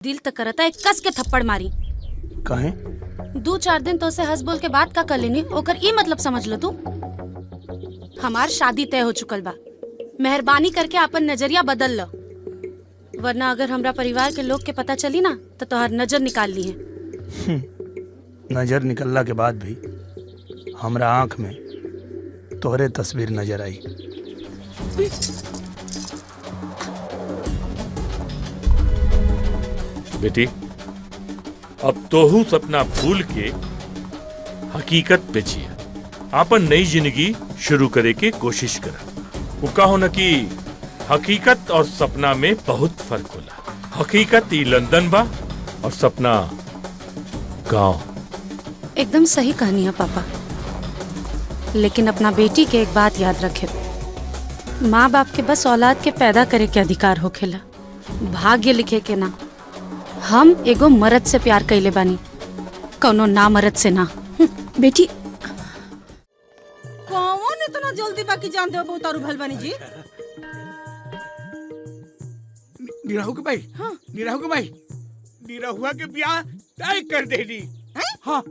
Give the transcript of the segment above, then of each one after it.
दिल तक करता है कस के थप्पड़ मारी। काहे? 2-4 दिन तो से हंस बोल के बात का कर लेनी ओकर ई मतलब समझ लो तू। हमार शादी तय हो चुकल बा, मेहरबानी करके अपन नजरिया बदल लो, वरना अगर हमरा परिवार के लोग के पता चली ना तो तोहर नजर निकाल ली है। नजर निकलला के बाद भी हमरा आंख में तोहरे तस्वीर नजर आई। बेटी, अब तोहू सपना भूल के हकीकत पे जिया, आपन नई जिंदगी शुरू करे के कोशिश करा। वो कहो न कि हकीकत और सपना में बहुत फर्क होला। हकीकत ई लंदन बा और सपना गांव। एकदम सही कहानी है पापा, लेकिन अपना बेटी के एक बात याद रखे, माँ बाप के बस औलाद के पैदा करे के अधिकार होखेला, भाग्य लिखे के ना। हम एगो मर्द से प्यार कैले बानी, कौनो ना मर्द से ना। बेटी कौन इतना जल्दी बाकी जान दे उतारू भल बानी जी? निराहु के भाई, हाँ निराहु के भाई, निराहुआ के ब्याह तय कर देनी। हाँ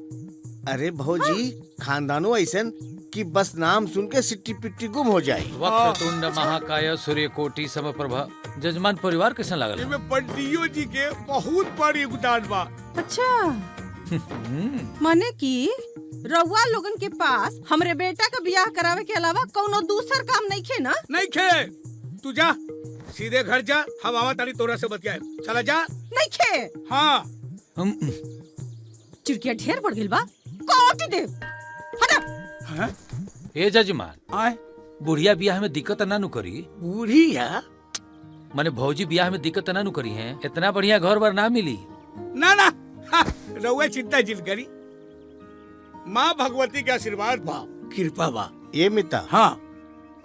अरे भौजी, खानदानो ऐसन कि बस नाम सुन के सिट्टी पिट्टी गुम हो जाए। वक्रतुंड महाकाय सूर्यकोटि समप्रभा। जजमान परिवार कैसा लागल? इमे पंडियो जी के बहुत बड़ योगदान बा। अच्छा माने कि रउआ लोगन के पास हमरे बेटा का ब्याह करावे के अलावा कौनो दूसर काम नहीं खे ना? नहीं खे, तू जा सीधे घर जा, हम आवा तारी तोरा से बतियाए। चला जा। नहीं खे? हाँ चिड़किया ढेर बढ़ गेल बा, काटी दे। हटा। हाँ? ए जजमान, आए बुढ़िया ब्याह में दिक्कत ना नु करी? बूढ़िया माने भौजी ब्याह में दिक्कत ना नु करी है? इतना बढ़िया घर बार ना मिली। ना ना, रउआ चिंता जिल करी, माँ भगवती के आशीर्वाद बा, कृपा बा। ये मिता, हाँ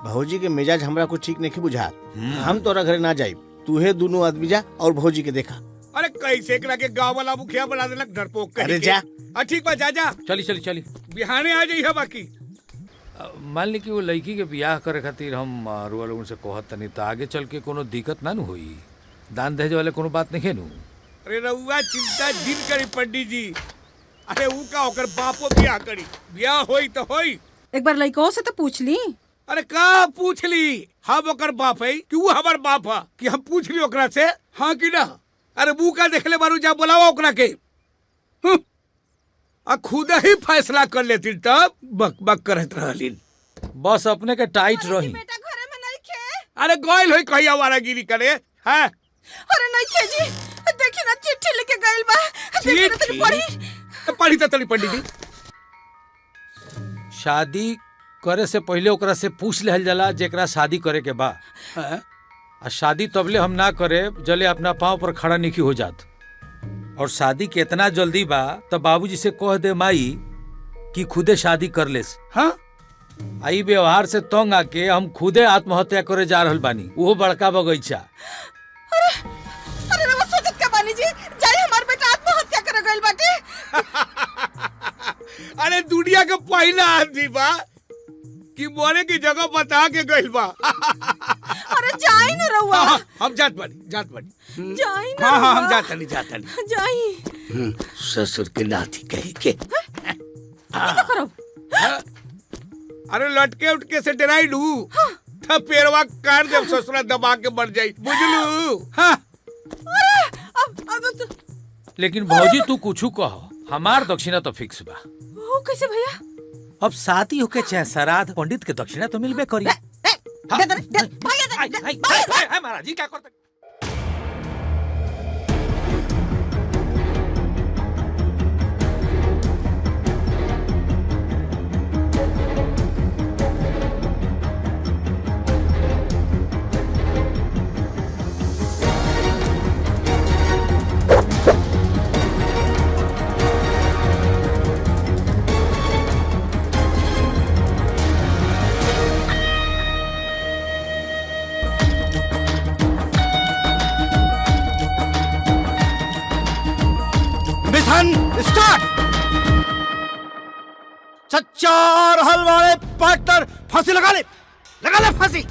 भौजी के मिजाज हमरा कुछ ठीक नहीं बुझात। हम तोरा घरे ना जाई, तूहे दोनों आदमी जा और भौजी के देखा। अरे कैसे करा के गाँव वाला मुखिया बना देलक डरपोक कही अरे के। जा। ठीक बा, जा जा, चली चली चली। बिहाने आ जाइए बाकी। मान ली कि वो लड़की के ब्याह करे खातिर हम रुआ लोगन से कहत तनी, तो आगे चल के कोनो दिक्कत ना नु होई? दान दहेज वाले कोनो बात नहीं नु? अरे रउआ चिंता जिन करी पंडित जी। अरे ऊ का ओकर बापो ब्याह करी, ब्याह होई तो होई। एक बार लइको से तो पूछ ली। अरे का पूछ ली, हम ओकर बाप है कि ऊ हमार बाप है कि हम पूछ ली ओकरा से? हाँ कि ना? अरे बू का देखले बारू, जा बुलावा ओकरा के। आ खुद ही फैसला कर लेती तब बक बक करत रहलिन। बस अपने के टाइट रही। बेटा घरे में नहीं खे? अरे गोइल होई कहिया आवारागिरी करे है? अरे नहीं खे जी, देखी ना चिट्ठी लेके गइल बा। देखी ना तनी पढ़ी। पढ़ी तो तनी पंडित जी। शादी करे से पहले ओकरा से पूछ लेहल जाला जेकरा शादी करे के बा। हाँ? आ शादी तबले हम ना करे जले अपना पाँव पर खड़ा नहीं हो जात। और शादी के इतना जल्दी बा तो बाबूजी से कह दे माई कि खुदे शादी कर लेस। हाँ? आई व्यवहार से तंग आके हम खुदे आत्महत्या करे जा रहल बानी, वो बड़का बगीचा। अरे रउआ सोचत का बानी जी, जाई हमार बेटा आत्महत्या करे गइल बाटे। अरे दुनिया के पहला आदमी बा कि मोरे की जगह बता के गइल बा। अरे जाई ना रउआ। हाँ, हम जात बानी। जाई ना। हाँ हाँ, हम रउआ। जातनी। जाई। ससुर के नाती कही के। क्या करो? अरे लटके उठके से डराई लू, तब पेरवा काट जब ससुरा दबा के मर जाई, बुझलू? हाँ। अब लेकिन भौजी तू कुछ कहो, हमार दक्षिणा तो फिक्स बा। वो कैसे भैया? अब शादी होके चाहे श्राद्ध, पंडित के दक्षिणा तो मिलबे करी। महाराज जी क्या करते? स्टार्ट। सच्चा और हलवाड़े पार्टनर, फांसी लगा ले फांसी।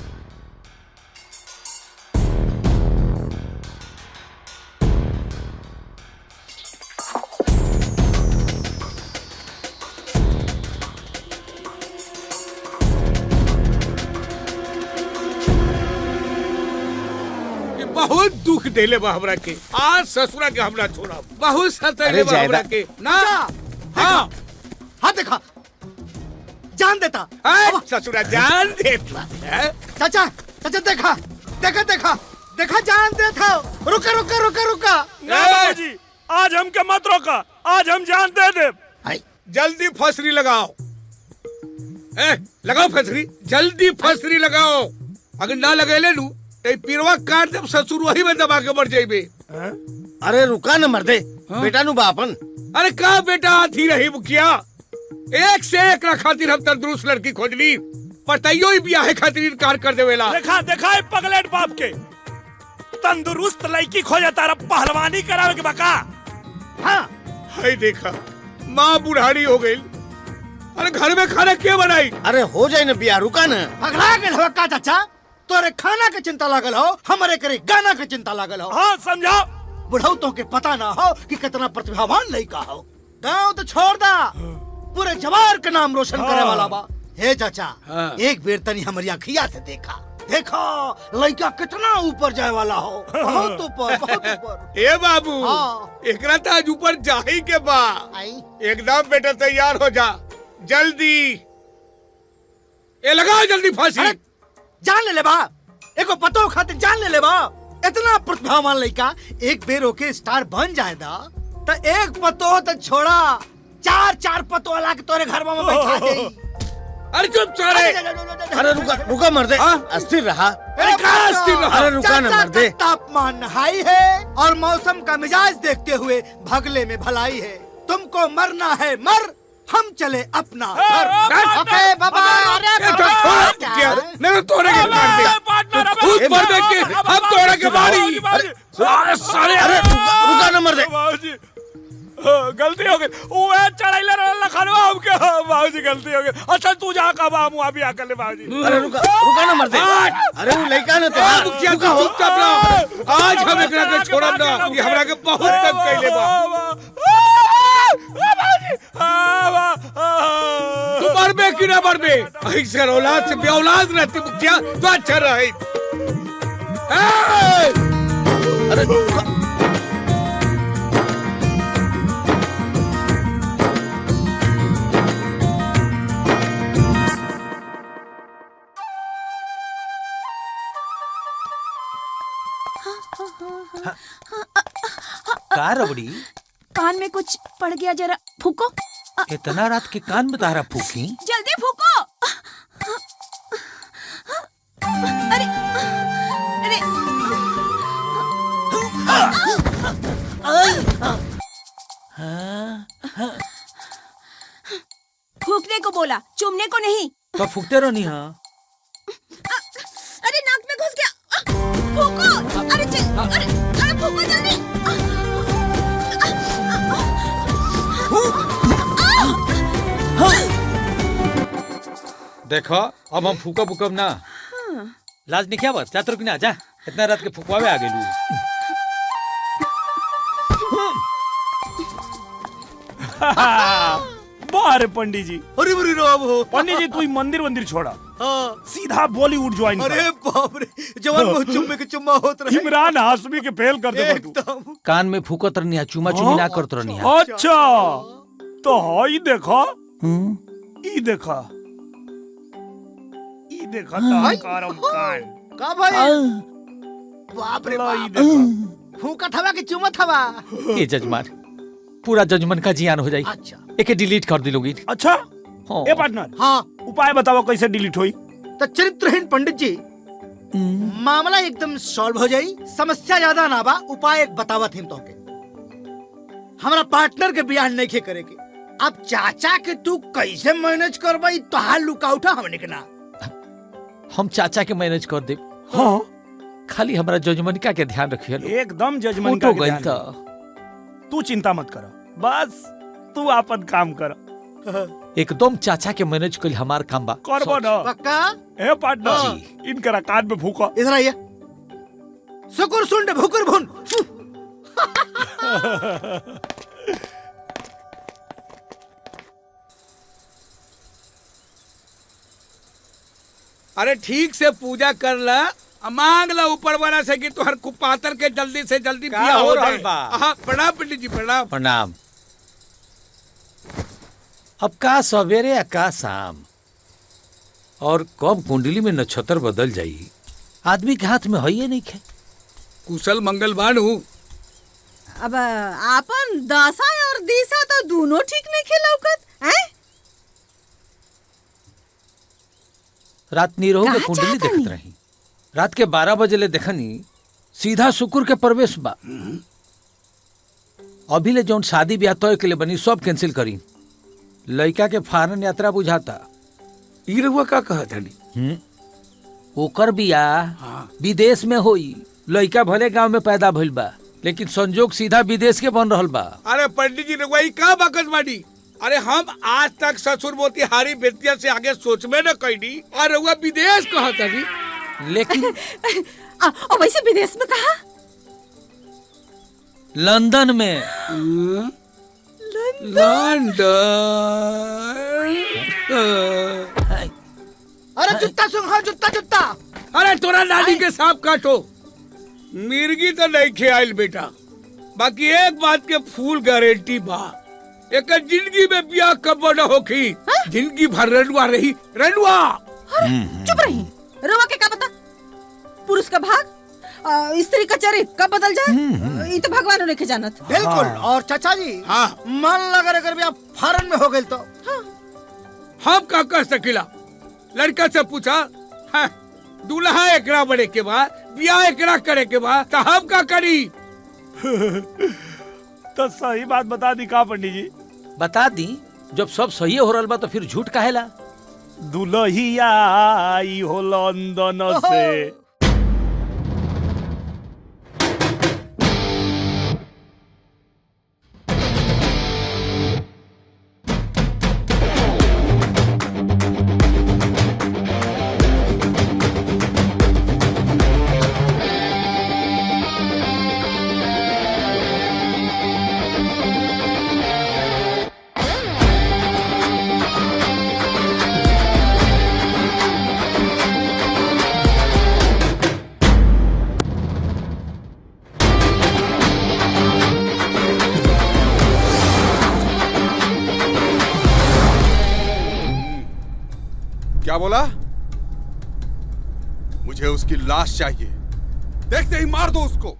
दुख देले बा हमरा के। आज ससुरा के हमरा छोड़ा बहुत सतैले अरे बा हमरा जायदा। के ना। हाँ हाँ देखा जान देता ससुरा जान देता है। चाचा चाचा देखा देखा देखा देखा जान देता। रुका रुका रुका रुका बाबूजी आज हमके मत रोका, आज हम जान दे दे। जल्दी फसरी लगाओ। लगाओ फसरी, जल्दी फसरी लगाओ। अगर ना लगे ले लू तो पीरवा काट दे, ससुर वही में दबा के मर जाइबे। अरे रुका न मर्दे, बेटा नु बापन। अरे का बेटा आती रही मुखिया, एक से एक ना खातिर हम तंदुरुस्त लड़की खोज ली, पताइयो ही ब्याह खातिर इनकार कर देवेला। देखा देखा है पगलेट बाप के तंदुरुस्त लड़की खोजा तारा पहलवानी करावे के बका। हाँ हाय देखा माँ बुढ़ाड़ी हो गई। अरे घर में खाना क्या बनाई? अरे हो जाए न बिया, रुका न। पगला गेल हो का चाचा? तोरे खाना के चिंता लागल हो, हमारे करे गाना के चिंता लागल हो। हाँ समझा। बुढ़ऊ तो के पता ना हो कि कितना प्रतिभावान लड़का हो। गाँव तो छोड़ दा, पूरे जवार के नाम रोशन करे वाला बा। हे चाचा एक बेर तनी हमारी अखिया से देखा, देखो लड़का कितना ऊपर जाए वाला हो। बहुत ऊपर बहुत ऊपर। ए बाबू हाँ। एकरा तो आज ऊपर जा ही के बा। एकदम बेटा तैयार हो जा जल्दी। ए लगाओ जल्दी फांसी। अरे जान ले बा, एको पतो खातिर जान ले बा। इतना प्रतिभावान लड़का एक बेर होके स्टार बन जाए दा तो एक पतो तो छोड़ा, चार चार पतो वाला के तोरे घर में बैठा दे। अरे चुप सारे। अरे रुका रुका मर्दे, अस्थिर रहा। अरे कहाँ अस्थिर रहा? अरे रुका न चाचा मर्दे। का तापमान हाई है और मौसम का मिजाज देखते हुए भगले में भलाई है। तुमको मरना है मर, हम चले अपना घर। ओके बाबा। नहीं तोड़े के मार दे, खुद मर दे के हम तोड़े के मारी। अरे सारे अरे रुका न मर्दे। बाबूजी गलती हो गई। वो चढ़ाइला रहला खनवा हमके। बाबूजी गलती हो गई। अच्छा तू जा का बाबू अभी आकर ले बाबूजी। अरे रुका रुका न मर्दे। अरे वो लड़का न तो मुखिया तू चुपचाप रहो। आज हम एकरा के छोड़ब ना, ये हमरा के बहुत तंग कइले बा। तू मरबे कि ना मरबे? ऐसे औलाद से बेऔलाद रहती मुखिया तो अच्छा रहे। अरे रुका। का रबड़ी? कान में कुछ पड़ गया, जरा फूको। इतना रात के कान में तारा फूकी? जल्दी फूको। अरे अरे फूकने को बोला, चूमने को नहीं। तो फूकते रहो नहीं। हाँ अरे नाक में घुस गया। फूको। अरे अरे फूको जल्दी। देखो अब हम फूका फूकब ना। लाज नहीं क्या बात, जा तो ना जा, इतना रात के फुकवावे आ गेलू। बारे पंडित जी। अरे बड़ी राम हो। पंडित जी तू ही मंदिर छोड़ा, हाँ। सीधा बॉलीवुड ज्वाइन कर। अरे बाप रे, जवान मुंह चुम्मे के चुम्मा होत रहे। इमरान हाशमी के फेल कर दे तू। एकदम। कान में फूकत रहनी, चुमा चुमी ना करत रहनी। अच्छा तो हई देखा, ई देखा, ई देखा तारम कान। का भाई? बाप रे ला ई बाप। देखा। फूका थवा के चुमा थवा। ये जजमान पूरा जजमान का जियान हो जाई। अच्छा एके डिलीट कर दिलोगी। अच्छा हाँ। ए पार्टनर, हाँ उपाय बताओ कैसे डिलीट होई। तो चरित्रहीन पंडित जी, मामला एकदम सॉल्व हो जाई। समस्या ज्यादा ना बा, उपाय एक बतावत हम तोके। हमारा पार्टनर के बयान नहीं खे करेके। अब चाचा के तू कैसे मैनेज करबाई, तो हाल लुकाउठा हमने के ना। हम चाचा के मैनेज कर दे। हाँ खाली हमारा जजमनिका के ध्यान रखिए। एकदम जजमेंट तो का गई ध्यान था। रख। तू चिंता मत कर, बस तू अपन काम कर। एकदम चाचा के मैनेज कर हमार काम बा। करबो ना। पक्का? ए पार्टनर, जी। इनकरा कान में फूको। इधर आइए। सुकुर सुंड भुकुर भुन। अरे ठीक से पूजा कर ला मांग ला ऊपर वाला से कि तुहर कुपातर के जल्दी से जल्दी का बिया हो हो रहल जाए। बा? हाँ, प्रणाम पंडित जी, प्रणाम। प्रणाम। अब का सवेरे या का शाम और कब कुंडली में नक्षत्र बदल जाई आदमी के हाथ में है ये नहीं खे। कुशल मंगल बानू। अब आपन दशा और दिशा तो दोनों ठीक नहीं खिलौकत हैं? रात नीरहू के कहाँ कुंडली चाहता देखत नी? रही। रात के 12 बजे ले देखनी सीधा शुक्र के प्रवेश बा। अभी ले जौन शादी ब्याह तय के लिए बनी सब कैंसिल करी। लड़का के फॉरेन यात्रा बुझाता। ई रहुआ का कहत हनी? ओकर बियाह विदेश में होई। लड़का भले गांव में पैदा भइल बा लेकिन संजोग सीधा विदेश के बन रहल बा। अरे पंडित जी, रहुआ ई का बाकस बाड़ी? अरे हम आज तक ससुर मोतिहारी बेतिया से आगे सोच में न कैनी और रहुआ विदेश कहत हनी। लेकिन और वैसे विदेश में कहा? लंदन में। लंदन। अरे जुत्ता सुन, हाँ जुत्ता जुत्ता। अरे तोरा नानी के सांप काटो। मिर्गी तो नहीं खेल बेटा, बाकी एक बात के फुल गारंटी बा, एक जिंदगी में ब्याह कब न होखी। जिंदगी भर रनुआ रही, रनुआ। चुप रही। रवा के का पता पुरुष का भाग स्त्री का चरित्र कब बदल जाए? ये तो भगवान ने के जानत। बिल्कुल। और चाचा जी, हाँ। मान लगा अगर ब्याह फॉरेन में हो गए तो हम का कर सकिला? लड़का से पूछा, हाँ, दूल्हा एकरा बड़े के बाद ब्याह एकरा करे के बाद तो हम का करी? तो सही बात बता दी का पंडित जी? बता दी। जब सब सही हो रहल बा तो फिर झूठ काहेला? दुल्हिया आई हो लंदन से। क्या बोला? मुझे उसकी लाश चाहिए। देखते ही मार दो उसको।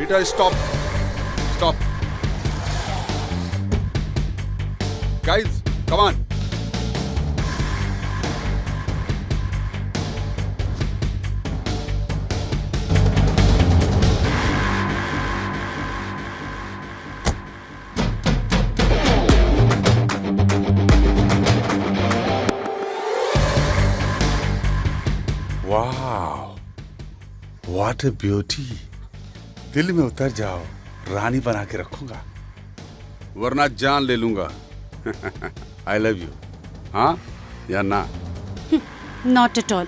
Peter, stop. Stop. Guys, come on. Wow. What a beauty. दिल में उतर जाओ, रानी बना के रखूंगा, वरना जान ले लूंगा। I love you. हाँ या ना? Not at all.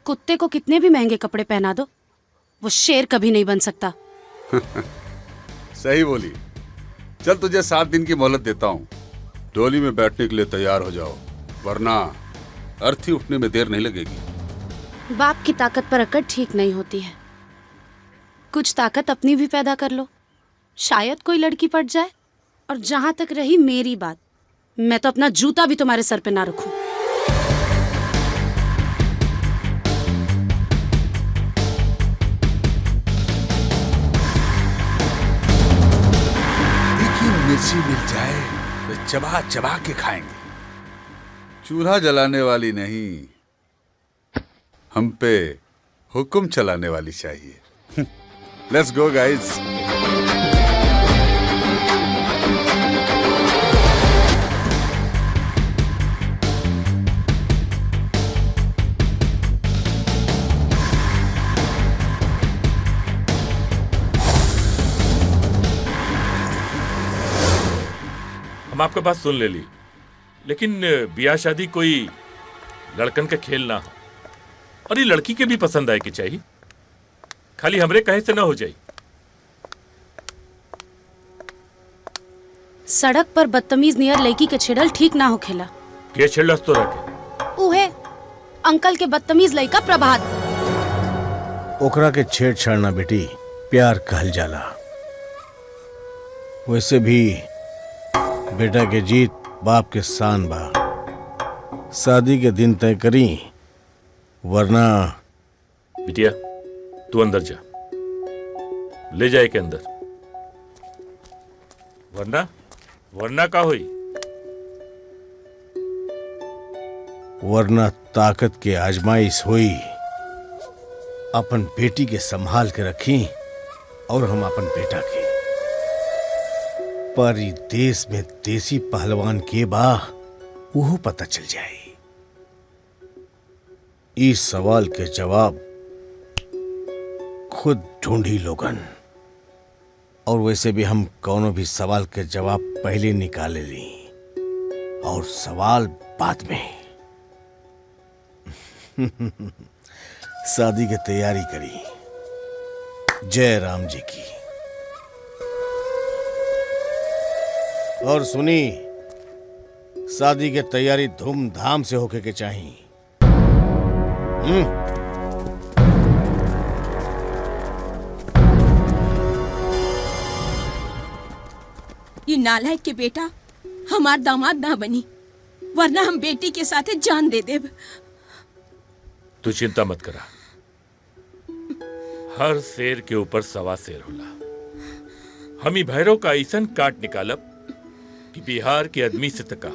कुत्ते को कितने भी महंगे कपड़े पहना दो, वो शेर कभी नहीं बन सकता। सही बोली। चल तुझे 7 दिन की मोहलत देता हूँ। डोली में बैठने के लिए तैयार हो जाओ, वरना अर्थी उठने में देर नहीं लगेगी। बाप की ताकत पर अकड़ ठीक नहीं होती है। कुछ ताकत अपनी भी पैदा कर लो, शायद कोई लड़की पट जाए। और जहां तक रही मेरी बात, मैं तो अपना जूता भी तुम्हारे सर पे ना रखूं। तीखी मिर्ची मिल जाए तो चबा चबा के खाएंगे। चूल्हा जलाने वाली नहीं, हम पे हुक्म चलाने वाली चाहिए। Let's go guys. हम आपका बात सुन ले ली, लेकिन ब्याह शादी कोई लड़कन का खेल ना हो, और ये लड़की के भी पसंद आए कि चाहिए, खाली हमरे कहे से ना हो जाए। सड़क पर बदतमीज नियर लड़की के छेड़ल ठीक ना होखेला। के छेड़लस तो रखे उहे अंकल के बदतमीज लड़का प्रभात। ओकरा के छेड़छाड़ ना बेटी, प्यार कहल जाला। वैसे भी बेटा के जीत बाप के शान बा। शादी के दिन तय करी, वरना बिटिया तू अंदर जा, ले जाए के अंदर, वरना वरना का हुई? वरना ताकत के आजमाइश हुई। अपन बेटी के संभाल के रखी और हम अपन बेटा के। पर ई देश में देसी पहलवान के बा वो पता चल जाए। इस सवाल के जवाब खुद ढूंढी लोगन। और वैसे भी हम कोनो भी सवाल के जवाब पहले निकाले ली और सवाल बाद में। शादी की तैयारी करी। जय राम जी की। और सुनी, शादी की तैयारी धूमधाम से होके के चाहिए। ये नालायक के बेटा हमार दामाद ना बनी, वरना हम बेटी के साथे जान दे देब। तू चिंता मत करा, हर शेर के ऊपर सवा शेर होला। हम ही भैरव का ऐसन काट निकालब कि बिहार के आदमी से तका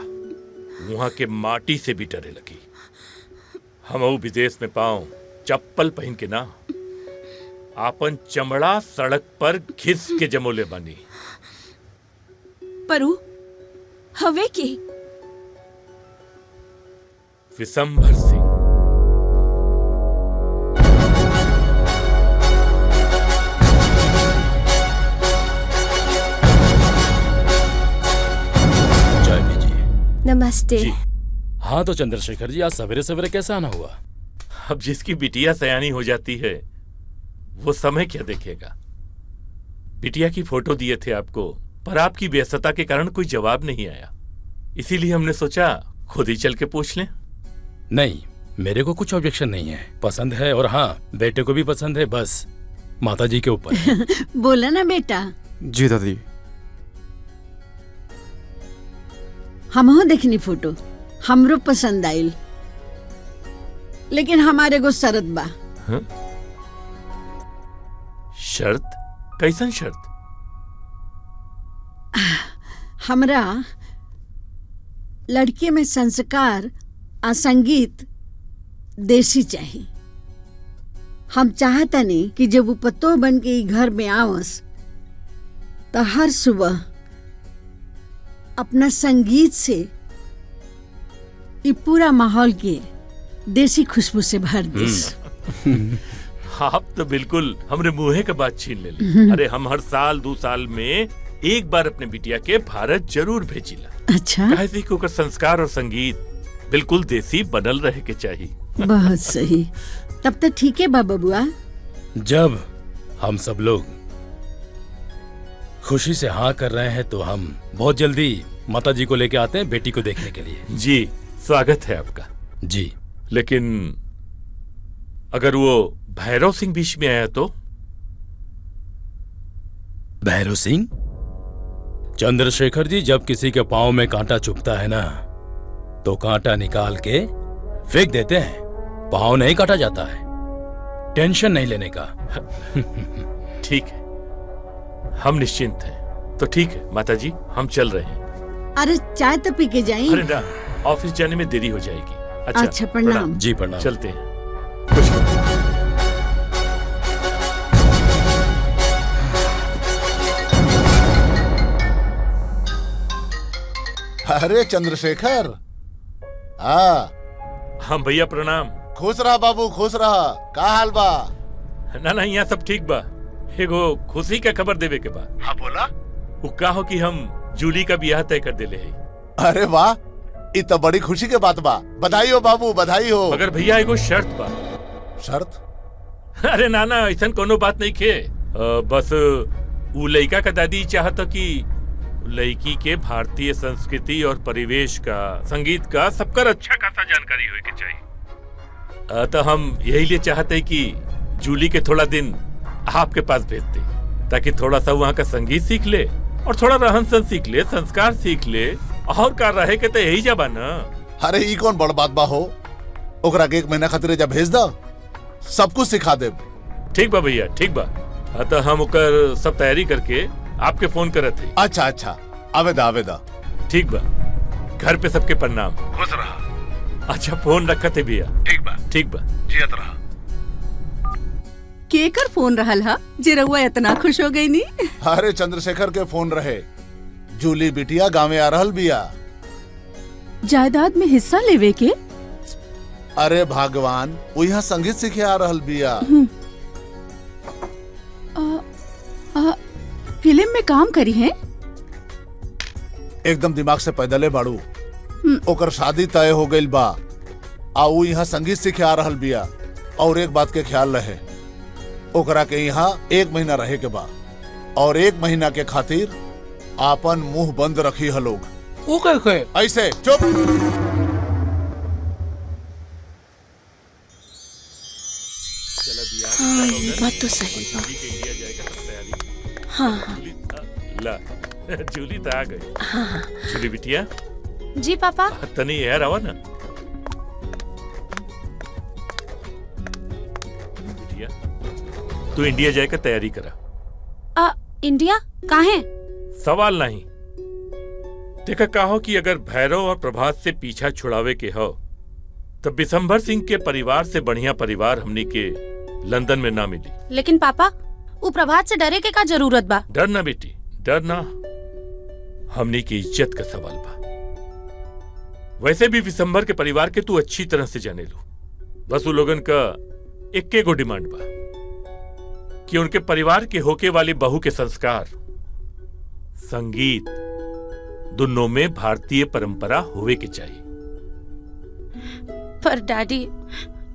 वहां के माटी से भी डरे लगी। हम विदेश में पाओ चप्पल पहन के ना, आपन चमड़ा सड़क पर घिस के जमोले बानी। परू हवे के विशंभर सिंह। चाय पीजिए। नमस्ते जी। हाँ तो चंद्रशेखर जी, आज सवेरे सवेरे कैसे आना हुआ? अब जिसकी बिटिया सयानी हो जाती है वो समय क्या देखेगा। बिटिया की फोटो दिए थे आपको, पर आपकी व्यस्तता के कारण कोई जवाब नहीं आया, इसीलिए हमने सोचा खुद ही चल के पूछ लें। नहीं, मेरे को कुछ ऑब्जेक्शन नहीं है, पसंद है, और हाँ बेटे को भी पसंद है, बस माता जी के ऊपर है। बोला ना बेटा। जी दादी। हमहो देखनी फोटो, हमरो पसंद आइल, लेकिन हमारे को शरत बा। हाँ? शर्त? कैसन शर्त? हमरा लड़के में संस्कार आ संगीत देसी चाहिए। हम चाहता नहीं कि जब वो पतो बन के घर में आवस तो हर सुबह अपना संगीत से ये पूरा माहौल के देसी खुशबू से भर देस। आप तो बिल्कुल हमरे मुंहे का बात छीन ले ली। अरे हम हर साल 2 साल में एक बार अपने बिटिया के भारत जरूर भेजिला। अच्छा, काहे कि ओकर संस्कार और संगीत बिल्कुल देसी बनल रहे के चाहिए। बहुत सही। तब तो ठीक है बाबा बुआ। जब हम सब लोग खुशी से हाँ कर रहे हैं तो हम बहुत जल्दी माता जी को लेके आते हैं बेटी को देखने के लिए। जी, स्वागत है आपका। जी, लेकिन अगर वो भैरव सिंह बीच में आया तो? भैरव सिंह? चंद्रशेखर जी, जब किसी के पांव में कांटा चुभता है ना तो कांटा निकाल के फेंक देते हैं, पांव नहीं काटा जाता है। टेंशन नहीं लेने का। ठीक है, हम निश्चिंत हैं। तो ठीक है माता जी, हम चल रहे हैं। अरे चाय तो पी के जाइए। अरे ना, ऑफिस जाने में देरी हो जाएगी। अच्छा, प्रणाम। जी प्रणाम। चलते हैं। खुश रहो। अरे चंद्रशेखर। हाँ भैया प्रणाम। खुश रहा बाबू, खुश रहा। का हाल बा? ना यहाँ सब ठीक बा। एगो खुशी का खबर देवे के बा। हाँ बोला। वो का हो कि हम जूली का ब्याह तय कर देले है। अरे वाह, ये तो बड़ी खुशी के बात बा। बधाई हो बाबू, बधाई हो। मगर भैया एगो शर्त बा। शर्त? अरे नाना, ऐसा कोनो बात नहीं खे। बस उ लड़का का दादी चाहत कि लड़की के भारतीय संस्कृति और परिवेश का, संगीत का सबकर अच्छा खासा जानकारी होए के चाहिए। तो हम यही लिए चाहते कि जूली के थोड़ा दिन आपके पास भेजते, ताकि थोड़ा सा वहाँ का संगीत सीख ले और थोड़ा रहन सहन सीख ले, संस्कार सीख ले, और का रहे के तो यही जबा ना। अरे ई कौन बड़ बात बा हो, ओकरा के 1 महीना खातिर जा भेज दा, सब कुछ सिखा दे। ठीक बा भैया, ठीक बा। तो हम ओकर सब तैयारी करके आपके फोन करत थे। अच्छा अच्छा, आवेदा आवेदा। ठीक बा, घर पे सबके प्रणाम। खुश रहा। अच्छा फोन रखा थे भैया। ठीक बा, ठीक बा। जियत रहा। केकर फोन रहल हा जे रउआ इतना खुश हो गई नी? अरे चंद्रशेखर के फोन रहे। जूली बिटिया गाँव आ रहल बिया। जायदाद में हिस्सा लेवे के? अरे भगवान, वो यहाँ संगीत सीखे आ रहल बिया। फिल्म में काम करी है? एकदम दिमाग से पैदले बाड़ू। ओकर शादी तय हो गई बा, आ ऊ यहाँ संगीत सीखे आ रहल बिया। और एक बात के ख्याल रहे, ओकरा के यहाँ 1 महीना रहे के बा, और 1 महीना के खातिर आपन मुंह बंद रखी है लोग। वो कैसे? ऐसे चुप। ये बात तो सही बा। हाँ हाँ ला जूली तो आ गई। हाँ। जूली बिटिया। जी पापा। तनी यार आवा ना। बिटिया, तू इंडिया जाए का तैयारी करा। इंडिया काहे? सवाल नहीं। देखा कहो कि अगर भैरव और प्रभात से पीछा छुड़ावे के हो, तब बिशंभर सिंह के परिवार से बढ़िया परिवार हमनी के लंदन में ना मिली। लेकिन पापा, वो प्रभात से डरे के का जरूरत बा? डरना बेटी, डरना हमनी की इज्जत का सवाल बा। वैसे भी विशंभर के परिवार के तू अच्छी तरह से जाने लो। बस वो लोगन का एक गो डिमांड बा कि उनके परिवार के होके वाली बहू के संस्कार, संगीत दोनों में भारतीय परंपरा होवे के चाहिए। पर डैडी,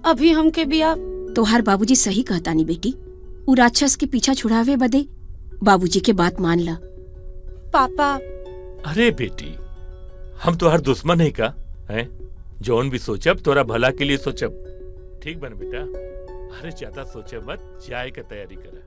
अभी हमके बिया। तोहार बाबूजी सही कहता नी बेटी। उ राक्षस के पीछा छुड़ावे बदे बाबूजी के बात मान ला। पापा। अरे बेटी, हम तो हर दुश्मन है का हैं? जौन भी सोचब तोरा भला के लिए सोचब। ठीक बन बेटा। अरे ज्यादा सोचे मत, जाए का तैयारी करा।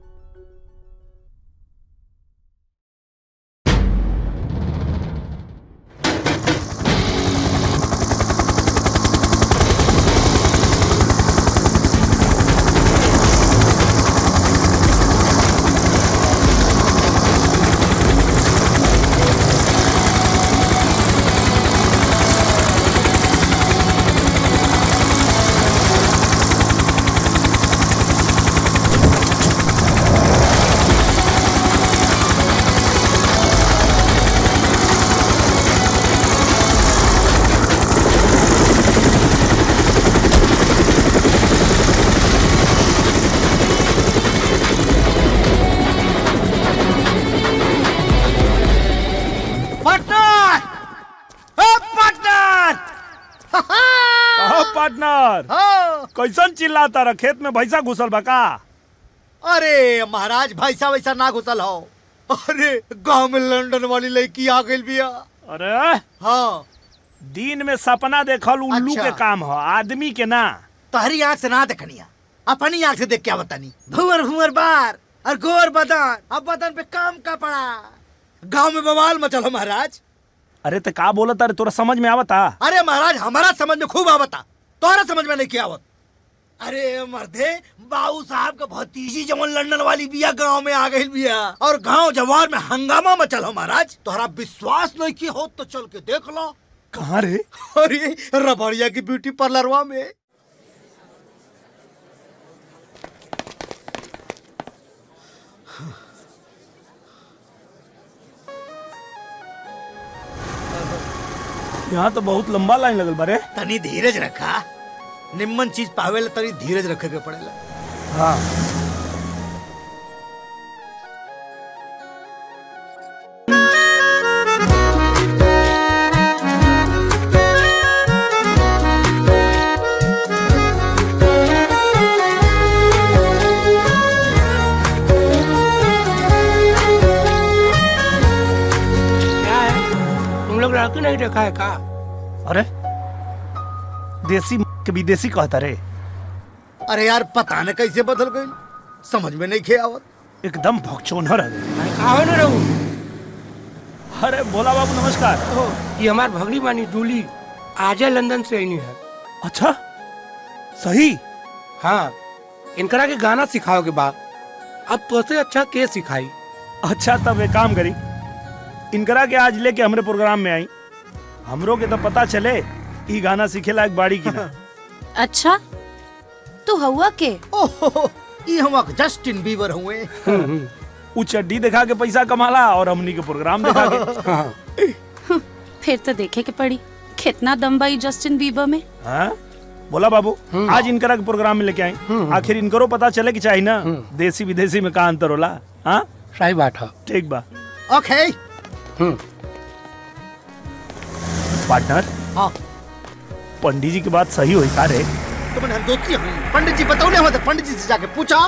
पार्टनर, कैसन चिल्लाता रहा? खेत में भैंसा घुसल बा का? अरे महाराज, भैंसा वैसा ना घुसल हो। अरे गांव में लंदन वाली लड़की आ गई बिया। अरे हाँ, दिन में सपना देखल उल्लू अच्छा। के काम हो, आदमी के ना। तहरी आँख से ना देखनिया, अपनी आँख से देख क्या बतानी। भुवर भुवर बार और गोर बदन, अब बदन पे काम का पड़ा। गांव में बवाल मचल हो महाराज। अरे तो का बोलत? अरे तोरा समझ में आवता? अरे महाराज, हमारा समझ में खूब आवता, तोहरा समझ में नहीं क्या आवत। अरे मर्दे, बाबू साहब का भतीजी जमन लंदन वाली बिया गांव में आ गई बिया, और गांव जवार में हंगामा मचल हो महाराज। तोहरा विश्वास नहीं की हो तो चल के देख लो। कहाँ रे? अरे रबड़िया की ब्यूटी पार्लरवा में। यहाँ तो बहुत लंबा लाइन लगल बारे। तनी धीरज रखा, निम्मन चीज पावेला तनी धीरज रखे के पड़ेला। हाँ। बाकी नहीं देखा है का? अरे देसी के विदेशी कहता रे। अरे यार पता न कैसे बदल गई, समझ में नहीं खे आवत। एकदम भौचोनहर है। कहाँ न रहूं? अरे भोला बाबू नमस्कार। ये हमार भगनी बानी डूली आजे लंदन से आई है। अच्छा सही। हाँ, इनकरा के गाना सिखाओ के बाद अब तो से अच्छा के सिखाई। अच्छा तब एक काम करी, इनकरा के आज लेके हमरे प्रोग्राम में आई, हमरो के तो पता चले ई गाना सीखे लायक बाड़ी की ना। अच्छा तू हुआ के? ओहो ई हम जस्टिन बीबर हुए। उ चड्डी दिखा के पैसा कमाला और हमनी के प्रोग्राम दिखा के। फिर तो देखे के पड़ी कितना दम बाई जस्टिन बीबर में। हाँ बोला बाबू, आज इनकरा के प्रोग्राम में लेके आई, आखिर इनकरो पता चले कि चाहिए ना देसी विदेशी में का अंतर होला। हाँ सही बात है। ठीक बा। ओके पार्टनर। हाँ पंडित जी की बात सही हुई का रे? तो मैंने हम दोस्ती हैं। पंडित जी बताओ ना, हमें पंडित जी से जाके पूछा।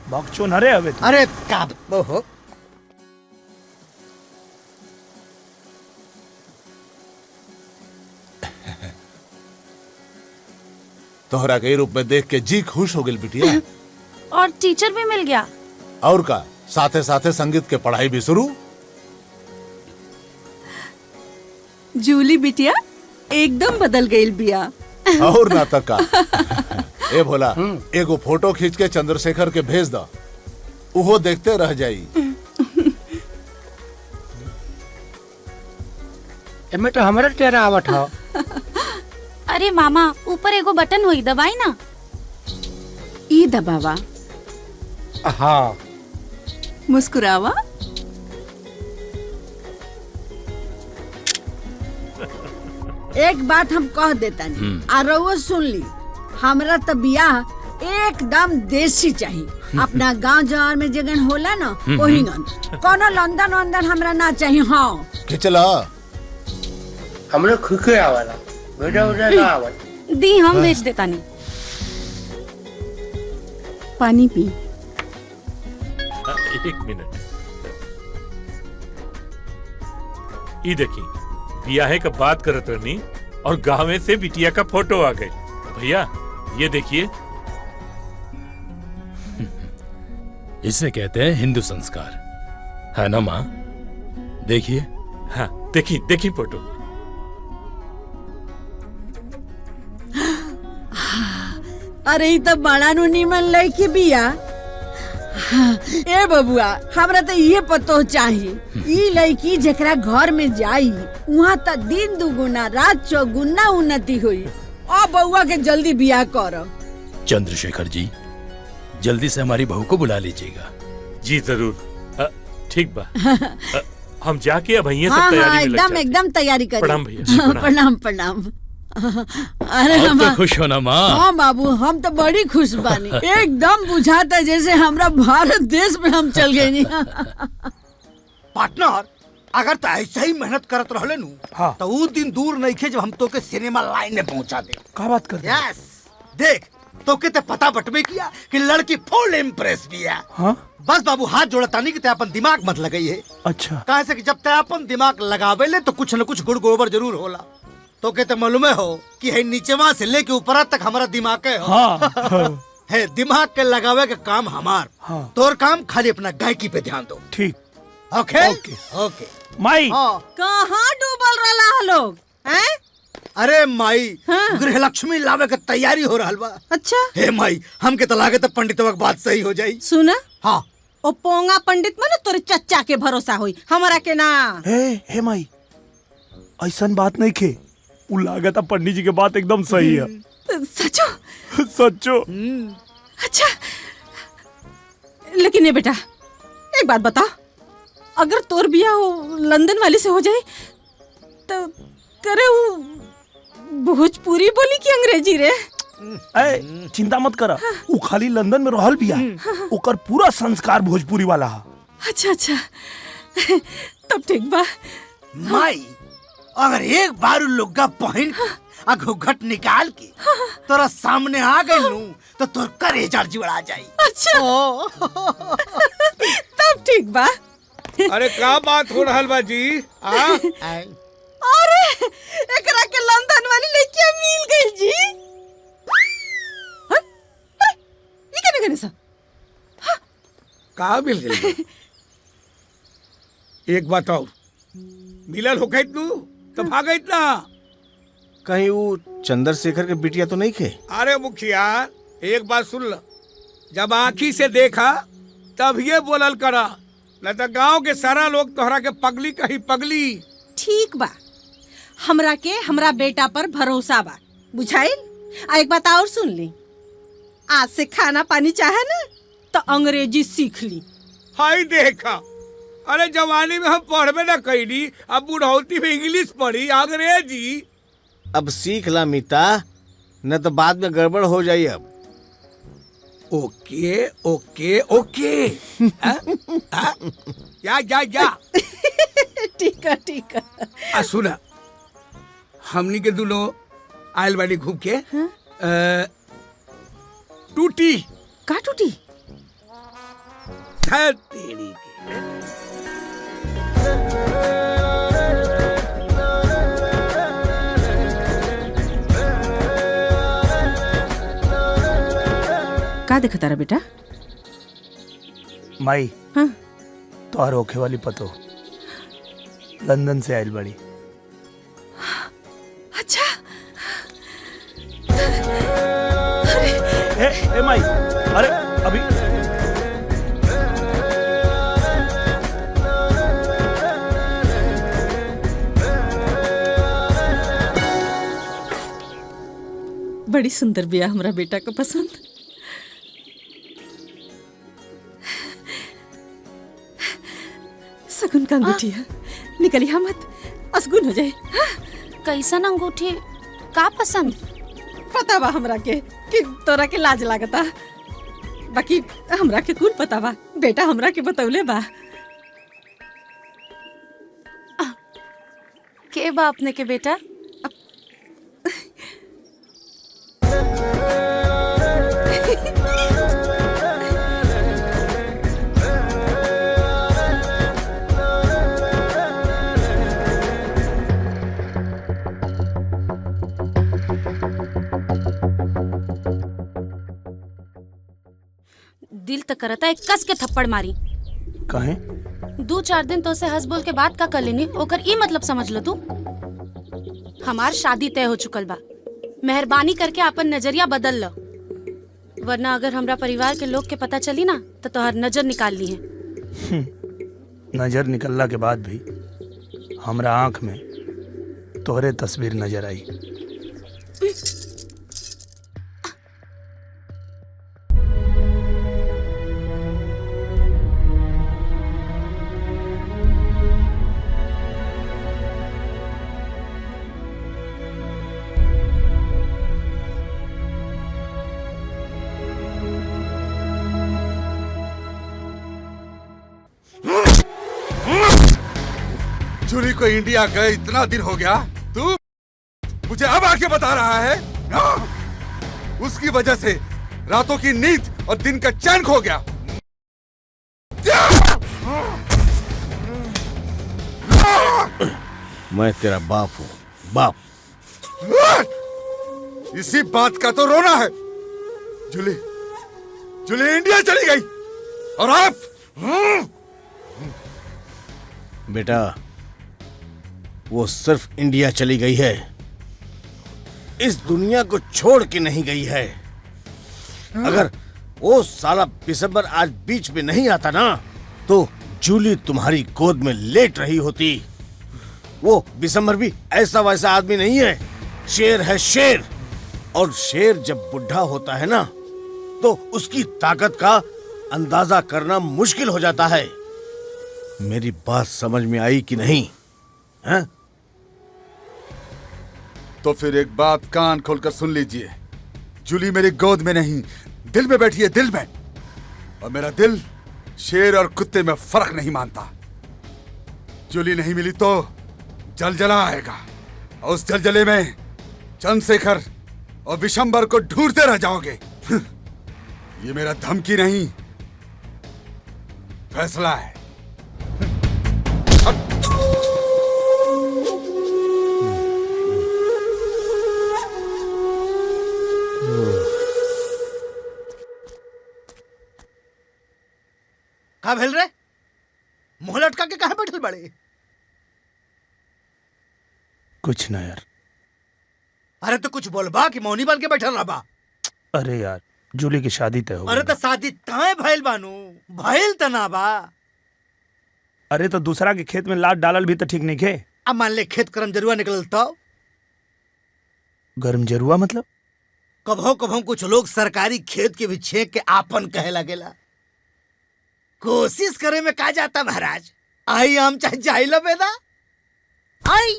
बकचोन अरे अबे अरे क्या हो तोहरा के रूप में देख के जी खुश हो गई बिटिया। और टीचर भी मिल गया। और का साथे साथे संगीत के पढ़ाई भी शुरू। जूली बिटिया एकदम बदल गई बिया। और ना तक का। ए भोला एगो फोटो खींच के चंद्रशेखर के भेज दा, उहो देखते रह जाई। एमे तो हमारा चेहरा आवत है। अरे मामा ऊपर एगो बटन हुई, दबाई ना। ई दबावा। हाँ मुस्कुरावा। एक बात हम कह देता आ रउआ सुन ली, हमरा तो बियाह एकदम देसी चाहिए। अपना गांव जवार में जगन होला ना वही गन, कोनो लंदन वंदन हमरा ना चाहिए। हाँ खिचला हमरे खुके आवाला बेटा बेटा ना आवत। दी हम भेज देता नहीं। पानी पी। एक मिनट, ये देखी बियाहे का बात करत रहनी और गाँव से बिटिया का फोटो आ गए। भैया ये देखिए, इसे कहते हैं हिंदू संस्कार, है ना माँ? देखिए। हाँ देखी देखी फोटो। अरे ई तो बड़ा नु निमन लड़की बिया। ए बबुआ हमरा तो ये पतो चाहिए, ई लड़की जेकरा घर में जाई वहाँ तो दिन दुगुना रात चौगुना उन्नति हुई। ओ बउआ के जल्दी बियाह करो। चंद्रशेखर जी जल्दी से हमारी बहू को बुला लीजिएगा। जी जरूर। ठीक बा। हम जाके अब सब हाँ, तैयारी में लग एकदम जाते। एकदम तैयारी करें। प्रणाम भैया। प्रणाम प्रणाम। अरे अब तो खुश हो ना माँ? हाँ बाबू हम तो बड़ी खुश बानी। एकदम बुझाता जैसे हमरा भारत देश में हम चल गए। पार्टनर अगर तो ऐसा ही मेहनत करत रहले नु तो वो दिन दूर नहीं खे जब हम तो के सिनेमा लाइन में पहुंचा दे। क्या बात कर? यस देख तो के ते पता बटवे किया कि लड़की फुल इम्प्रेस भी है। हाँ बस बाबू हाथ जोड़ता नहीं कि ते अपन दिमाग मत लगाई है। अच्छा कहे से कि जब ते अपन दिमाग लगावे ले तो कुछ न कुछ गुड़ गोबर जरूर होला। तो कहते मालूमे हो कि है नीचे वहां से लेके ऊपर तक हमारा दिमाग है। हाँ है दिमाग के लगावे का काम हमार। हाँ। तोर काम खाली अपना गायकी पे ध्यान दो। ठीक। ओके ओके। ओके माई कहाँ डूबल रहा लोग हैं? अरे माई गृह लक्ष्मी लावे के तैयारी हो रहा बा। अच्छा हे माई हमके तो लागे तो पंडितवा की बात सही हो जाई। सुना हाँ ओ पोंगा पंडित में ना तोरे चच्चा के भरोसा हुई, हमारा के ना। हे माई ऐसा बात नहीं खे, उ लागत पंडित जी के बात एकदम सही है। सचो सच्चो। अच्छा लेकिन ये बेटा एक बात बता, अगर तोर बिया हो लंदन वाली से हो जाए तो करे वो भोजपुरी बोली की अंग्रेजी रे? ए चिंता मत करा, उ खाली लंदन में रहल बिया, ओकर पूरा संस्कार भोजपुरी वाला है। अच्छा अच्छा तब ठीक बा। माई अगर एक बार लुग्गा पहन के घूंघट निकाल के तोरा सामने आ गई नू तो तोर करेजा जुड़ा जाई। अच्छा तब ठीक बा। अरे का बात हो रहल बा जी? अरे एकरा के लंदन वाली लड़कियां मिल गई जी। हाँ? अरे ये क्या निकले सा? का मिल गई? एक बात और, मिलल हो गई तू तो भागई ना। कहीं वो चंद्रशेखर के बिटिया तो नहीं खे? अरे मुखिया एक बात सुन ल, जब आँखी से देखा तब ये बोलल करा, न तो गांव के सारा लोग तोहरा के पगली कही पगली। ठीक बा, हमरा के हमरा बेटा पर भरोसा बा, बुझाइल। आ एक बात और सुन ली, आज से खाना पानी चाहे ना तो अंग्रेजी सीख ली। हाय देखा, अरे जवानी में हम पढ़बे ना कैली, अब बुढ़ौती में इंग्लिश पढ़ी, अंग्रेजी। अब सीख ला मीता, न तो बाद में गड़बड़ हो जाई। अब ओके ओके ओके। या ठीक है ठीक है। सुना, हमनी के दोनों आयल बाड़ी घूम के टूटी। का टूटी? तेरी के का देखा तारा बेटा? माई, हाँ? तो और ओखे वाली पतो लंदन से आयल बड़ी। अच्छा। ए माई, अरे अभी बड़ी सुंदर बिया हमरा बेटा को पसंद। सगुन का अंगूठी है, निकलिया मत, असगुन हो जाए। कैसन अंगूठी? का पसंद? पता बा हमरा के कि तोरा के लाज लागता, बाकी हमरा के कुल पता बा, बेटा हमरा के बतौले बा। के बा अपने के बेटा? दिल तो करता है कस के थप्पड़ मारी। कहे? 2-4 दिन तो से हंस बोल के बात का कर लेनी, ओकर ई मतलब समझ लो तू। हमार शादी तय हो चुकल बा, मेहरबानी करके अपन नजरिया बदल लो, वरना अगर हमरा परिवार के लोग के पता चली ना तो तोहर नजर निकाल ली है। नजर निकलला के बाद भी हमरा आंख में तोहरे तस्वीर नजर आई। जूली को इंडिया गए इतना दिन हो गया, तू मुझे अब आके बता रहा है? उसकी वजह से रातों की नींद और दिन का चैन खो गया। मैं तेरा बाप हूँ, बाप। इसी बात का तो रोना है। जूली जूली इंडिया चली गई और आप बेटा, वो सिर्फ इंडिया चली गई है, इस दुनिया को छोड़ के नहीं गई है। अगर वो साला दिसंबर आज बीच में नहीं आता ना, तो जूली तुम्हारी गोद में लेट रही होती। वो दिसंबर भी ऐसा वैसा आदमी नहीं है, शेर है शेर। और शेर जब बुढ़ा होता है ना, तो उसकी ताकत का अंदाजा करना मुश्किल हो जाता है। मेरी बात समझ में आई कि नहीं? हैं? तो फिर एक बात कान खोलकर सुन लीजिए, जूली मेरी गोद में नहीं, दिल में बैठी है, दिल में। और मेरा दिल शेर और कुत्ते में फर्क नहीं मानता। जूली नहीं मिली तो जलजला आएगा, और उस जलजले में चंद्रशेखर और विशंबर को ढूंढते रह जाओगे। ये मेरा धमकी नहीं, फैसला है। का भेल रे? मुंह लटका के कहाँ बैठल बड़े? कुछ ना यार। अरे तो कुछ बोलबा कि मौनी बन के बैठल रहबा? अरे यार, जूली की शादी तय हो अरे गई। तो शादी तय भइल बानू, भइल त ना बा। अरे तो दूसरा के खेत में लात डालल भी तो ठीक नहीं खे। अब मान ले खेत करम जरुआ निकलल तो गर्म जरुआ मतलब? कभो कभो कुछ लोग सरकारी खेत के भी छेक के आपन कहे लगेला। कोशिश करे में का जाता महाराज, आई हम चाहे जाई लो बेदा आई।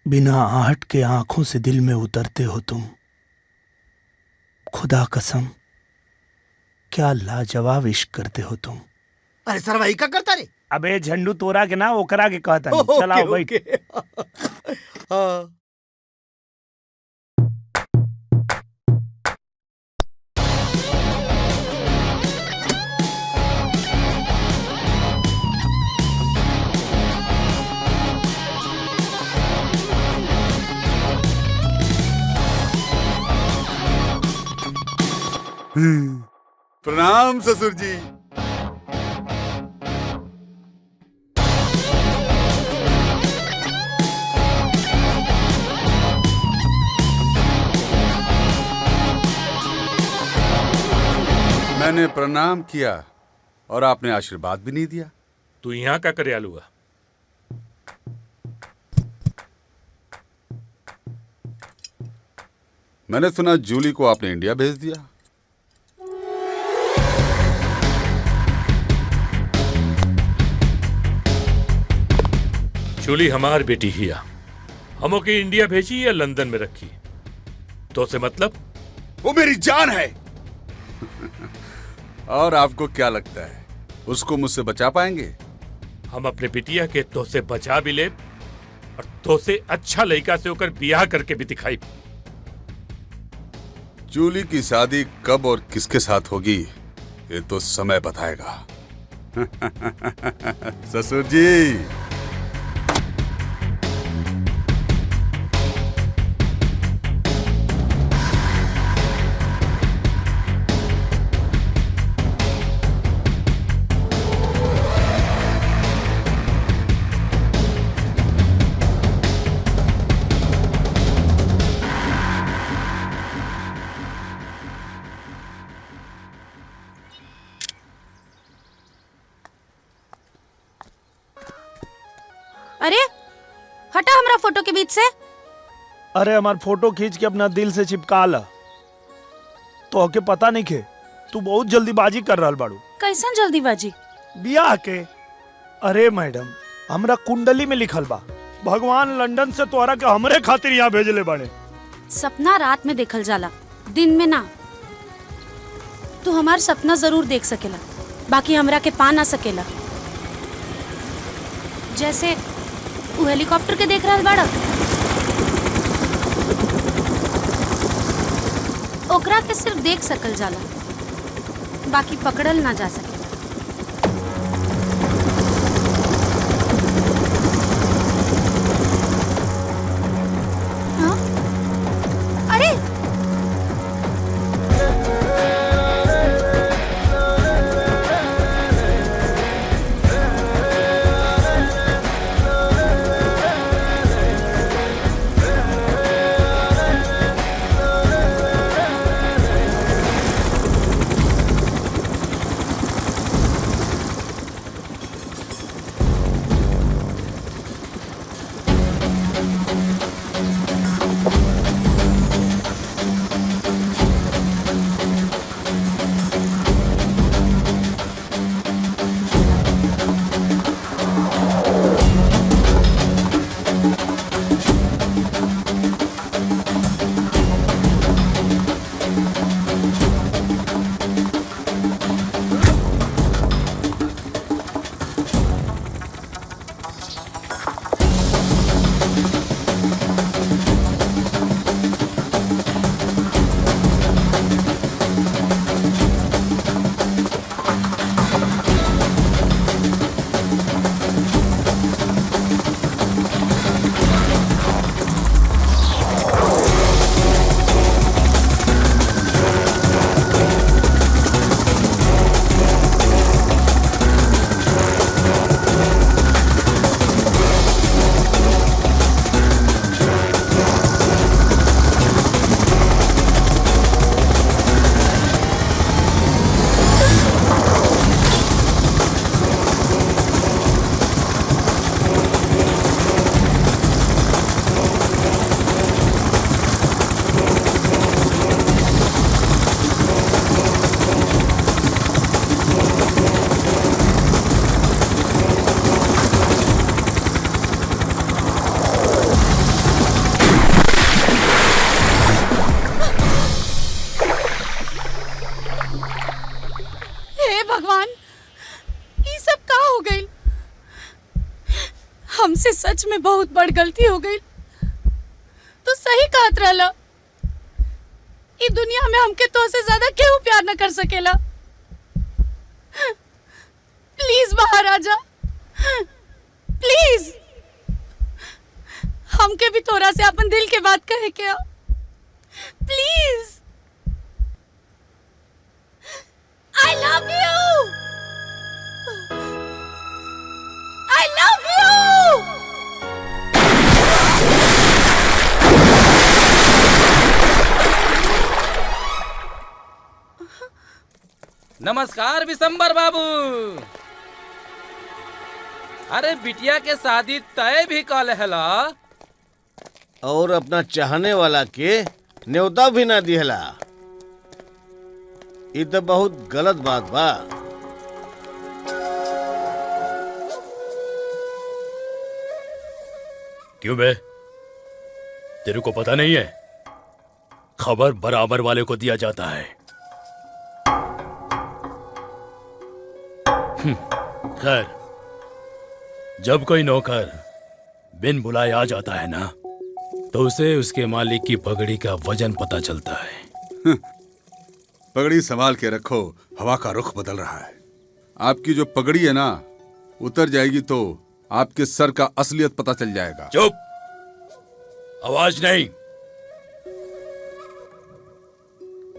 बिना आहट के आंखों से दिल में उतरते हो तुम, खुदा कसम क्या लाजवाब इश्क करते हो तुम। अरे सर भाई का करता रे? अबे झंडू तोरा के ना ओकरा के कहता नहीं। ओके, चलाओ भाई। ओके। हाँ। प्रणाम ससुर जी। मैंने प्रणाम किया और आपने आशीर्वाद भी नहीं दिया। तू यहाँ का करे आलूआ? मैंने सुना जूली को आपने इंडिया भेज दिया। जूली हमार बेटी हिया, हमो के इंडिया भेजी या लंदन में रखी तो से मतलब? वो मेरी जान है। और आपको क्या लगता है उसको मुझसे बचा पाएंगे? हम अपने बिटिया के तो से बचा भी ले और तो से अच्छा लड़का से होकर बियाह करके भी दिखाई। जूली की शादी कब और किसके साथ होगी ये तो समय बताएगा। ससुर जी। अरे हटा हमरा फोटो के बीच से। अरे हमार फोटो खींच के अपना दिल से चिपका ला। तो के पता नहीं खे तू बहुत जल्दीबाजी कर रहा बाड़ू। कैसन जल्दीबाजी? बियाह के। अरे मैडम, हमरा कुंडली में लिखल बा भगवान लंदन से तोहरा के हमरे खातिर यहाँ भेजले बाड़े। सपना रात में देखल जाला, दिन में ना। तू हमार सपना जरूर देख सकेला, बाकी हमरा के पा ना सकेला। जैसे वो हेलीकॉप्टर के देख रहल बाड़ा, ओकरा के सिर्फ देख सकल जाला, बाकी पकड़ल ना जा सके। हाँ? अरे भगवान, ये सब का हो गई? हमसे सच में बहुत बड़ गलती हो गई। तो सही कहत रहला, ई दुनिया में हमके तो से ज्यादा केहू प्यार न कर सकेला। प्लीज महाराजा, प्लीज हमके भी थोड़ा से अपन दिल के बात कहे क्या, please. I love you. I love you. नमस्कार विशंबर बाबू। अरे बिटिया के शादी तय भी कल हला और अपना चाहने वाला के न्योता भी ना दिहला। ये तो बहुत गलत बात बा। क्यों बे, तेरे को पता नहीं है? खबर बराबर वाले को दिया जाता है। खैर, जब कोई नौकर बिन बुलाए आ जाता है ना, तो उसे उसके मालिक की पगड़ी का वजन पता चलता है। पगड़ी संभाल के रखो, हवा का रुख बदल रहा है। आपकी जो पगड़ी है ना, उतर जाएगी तो आपके सर का असलियत पता चल जाएगा। चुप, आवाज नहीं।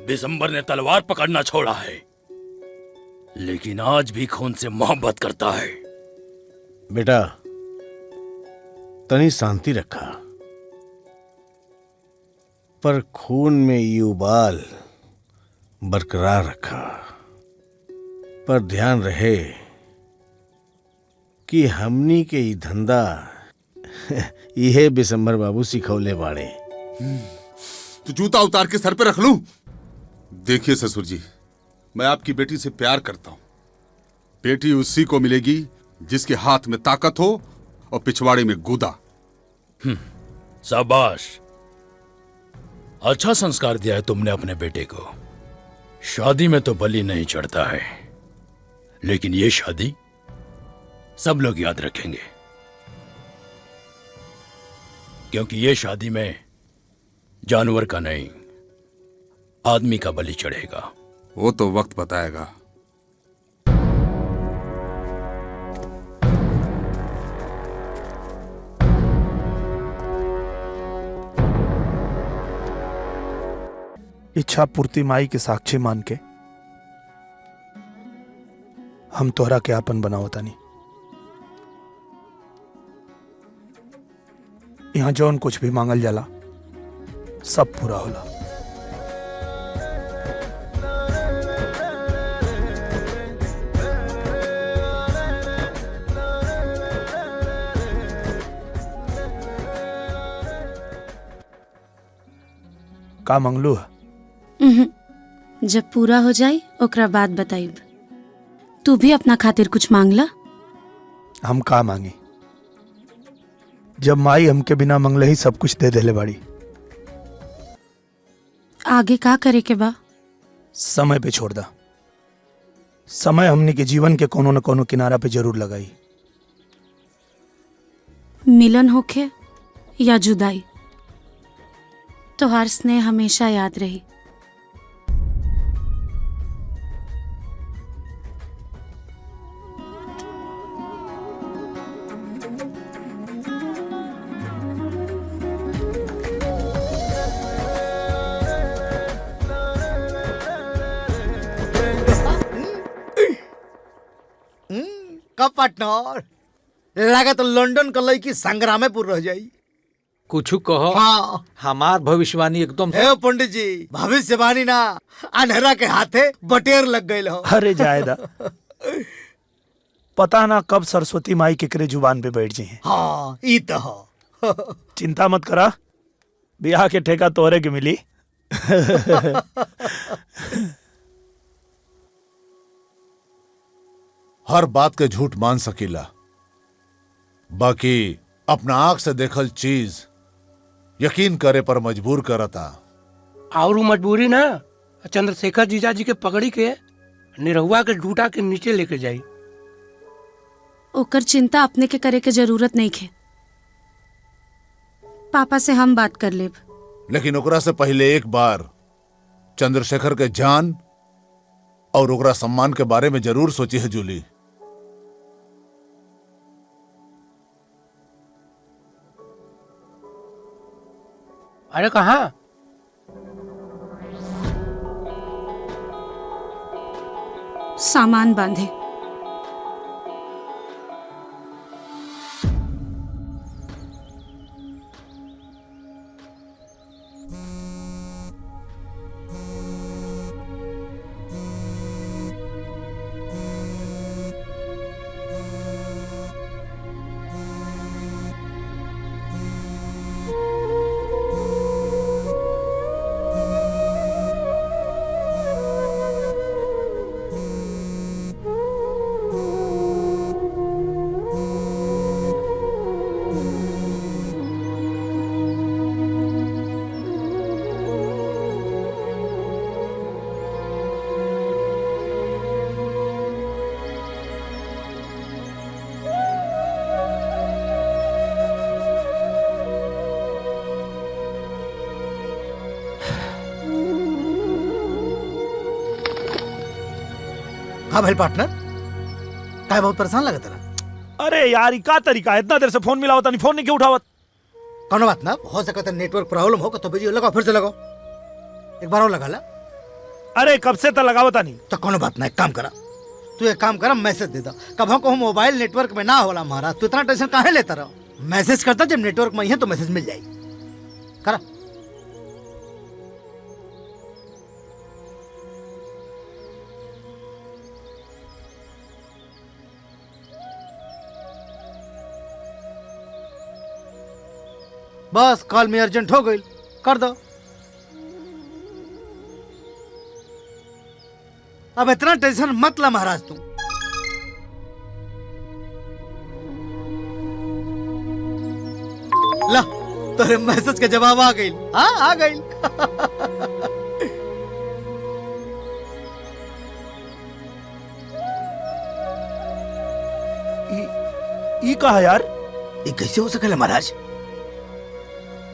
दिसंबर ने तलवार पकड़ना छोड़ा है, लेकिन आज भी खून से मोहब्बत करता है। बेटा, तनी शांति रखा, पर खून में ये उबाल बरकरार रखा। पर ध्यान रहे कि हमनी के ई धंधा यह बिशंबर बाबू सिखौले बाड़े। तो जूता उतार के सर पे रख लूं? देखिए ससुर जी, मैं आपकी बेटी से प्यार करता हूं। बेटी उसी को मिलेगी जिसके हाथ में ताकत हो और पिछवाड़े में गूदा। शाबाश, अच्छा संस्कार दिया है तुमने अपने बेटे को। शादी में तो बलि नहीं चढ़ता है, लेकिन ये शादी सब लोग याद रखेंगे, क्योंकि ये शादी में जानवर का नहीं, आदमी का बलि चढ़ेगा। वो तो वक्त बताएगा। इच्छा पूर्ति माई के साक्षी मान के हम तोहरा के आपन बनावता नहीं। यहाँ जौन कुछ भी मांगल जाला सब पूरा होला। का मंगलू है? जब पूरा हो जाए ओकरा बाद बताइब। तू भी अपना खातिर कुछ मांगला। हम का मांगी, जब माई हमके बिना मंगले ही सब कुछ दे देले बाड़ी। आगे का करे के बा? समय पे छोड़ दा। समय हमनी के जीवन के कोनो न कोनो किनारा पे जरूर लगाई। मिलन होखे या जुदाई, तोहार स्नेह हमेशा याद रही। का पार्टनर, लगा तो लंदन का लड़की संग्रामेपुर रह जाई। कुछ कहो। हाँ। हमार भविष्यवाणी एकदम। हे पंडित जी, भविष्यवाणी ना, अंधेरा के हाथे बटेर लग गई हो। अरे जायदा, पता ना कब सरस्वती माई केकरे जुबान पे बैठ जाए। हाँ, ई तो हो। चिंता मत करा, ब्याह के ठेका तोरे के मिली। हर बात के झूठ मान सकीला, बाकी अपना आंख से देखल चीज यकीन करे पर मजबूर करता। और मजबूरी ना चंद्रशेखर जीजा जी के पगड़ी के निरहुआ के डूटा के नीचे लेके जाई। ओकर चिंता अपने के करे के जरूरत नहीं खे। पापा से हम बात कर लेब। लेकिन ओकरा से पहले एक बार चंद्रशेखर के जान और ओकरा सम्मान के बारे में जरूर सोची है जूली। अरे कहाँ? सामान बांधे। हाँ भाई पार्टनर, काय बहुत परेशान लगा तेरा। अरे यार का तरीका है, इतना देर से फोन मिला होता नहीं, फोन नहीं क्यों उठावत? कौन बात ना, हो सकता है नेटवर्क प्रॉब्लम हो तो बिजी लगाओ, फिर से लगाओ, एक बार और लगा ला। अरे कब से तो लगावता नहीं। तो कौन बात ना, एक काम करा, तू एक काम करा, मैसेज दे दा। कब को मोबाइल नेटवर्क में ना होला हमारा, तू इतना टेंशन काहे लेता रहो। मैसेज करता, जब नेटवर्क में ही है तो मैसेज मिल जाएगी। करा। बस कॉल में अर्जेंट हो गई, कर दो। अब इतना टेंशन मत ला महाराज तू। ला तेरे मैसेज का जवाब आ गई। हाँ आ गई। ई कहा यार? ये कैसे हो सकेला महाराज?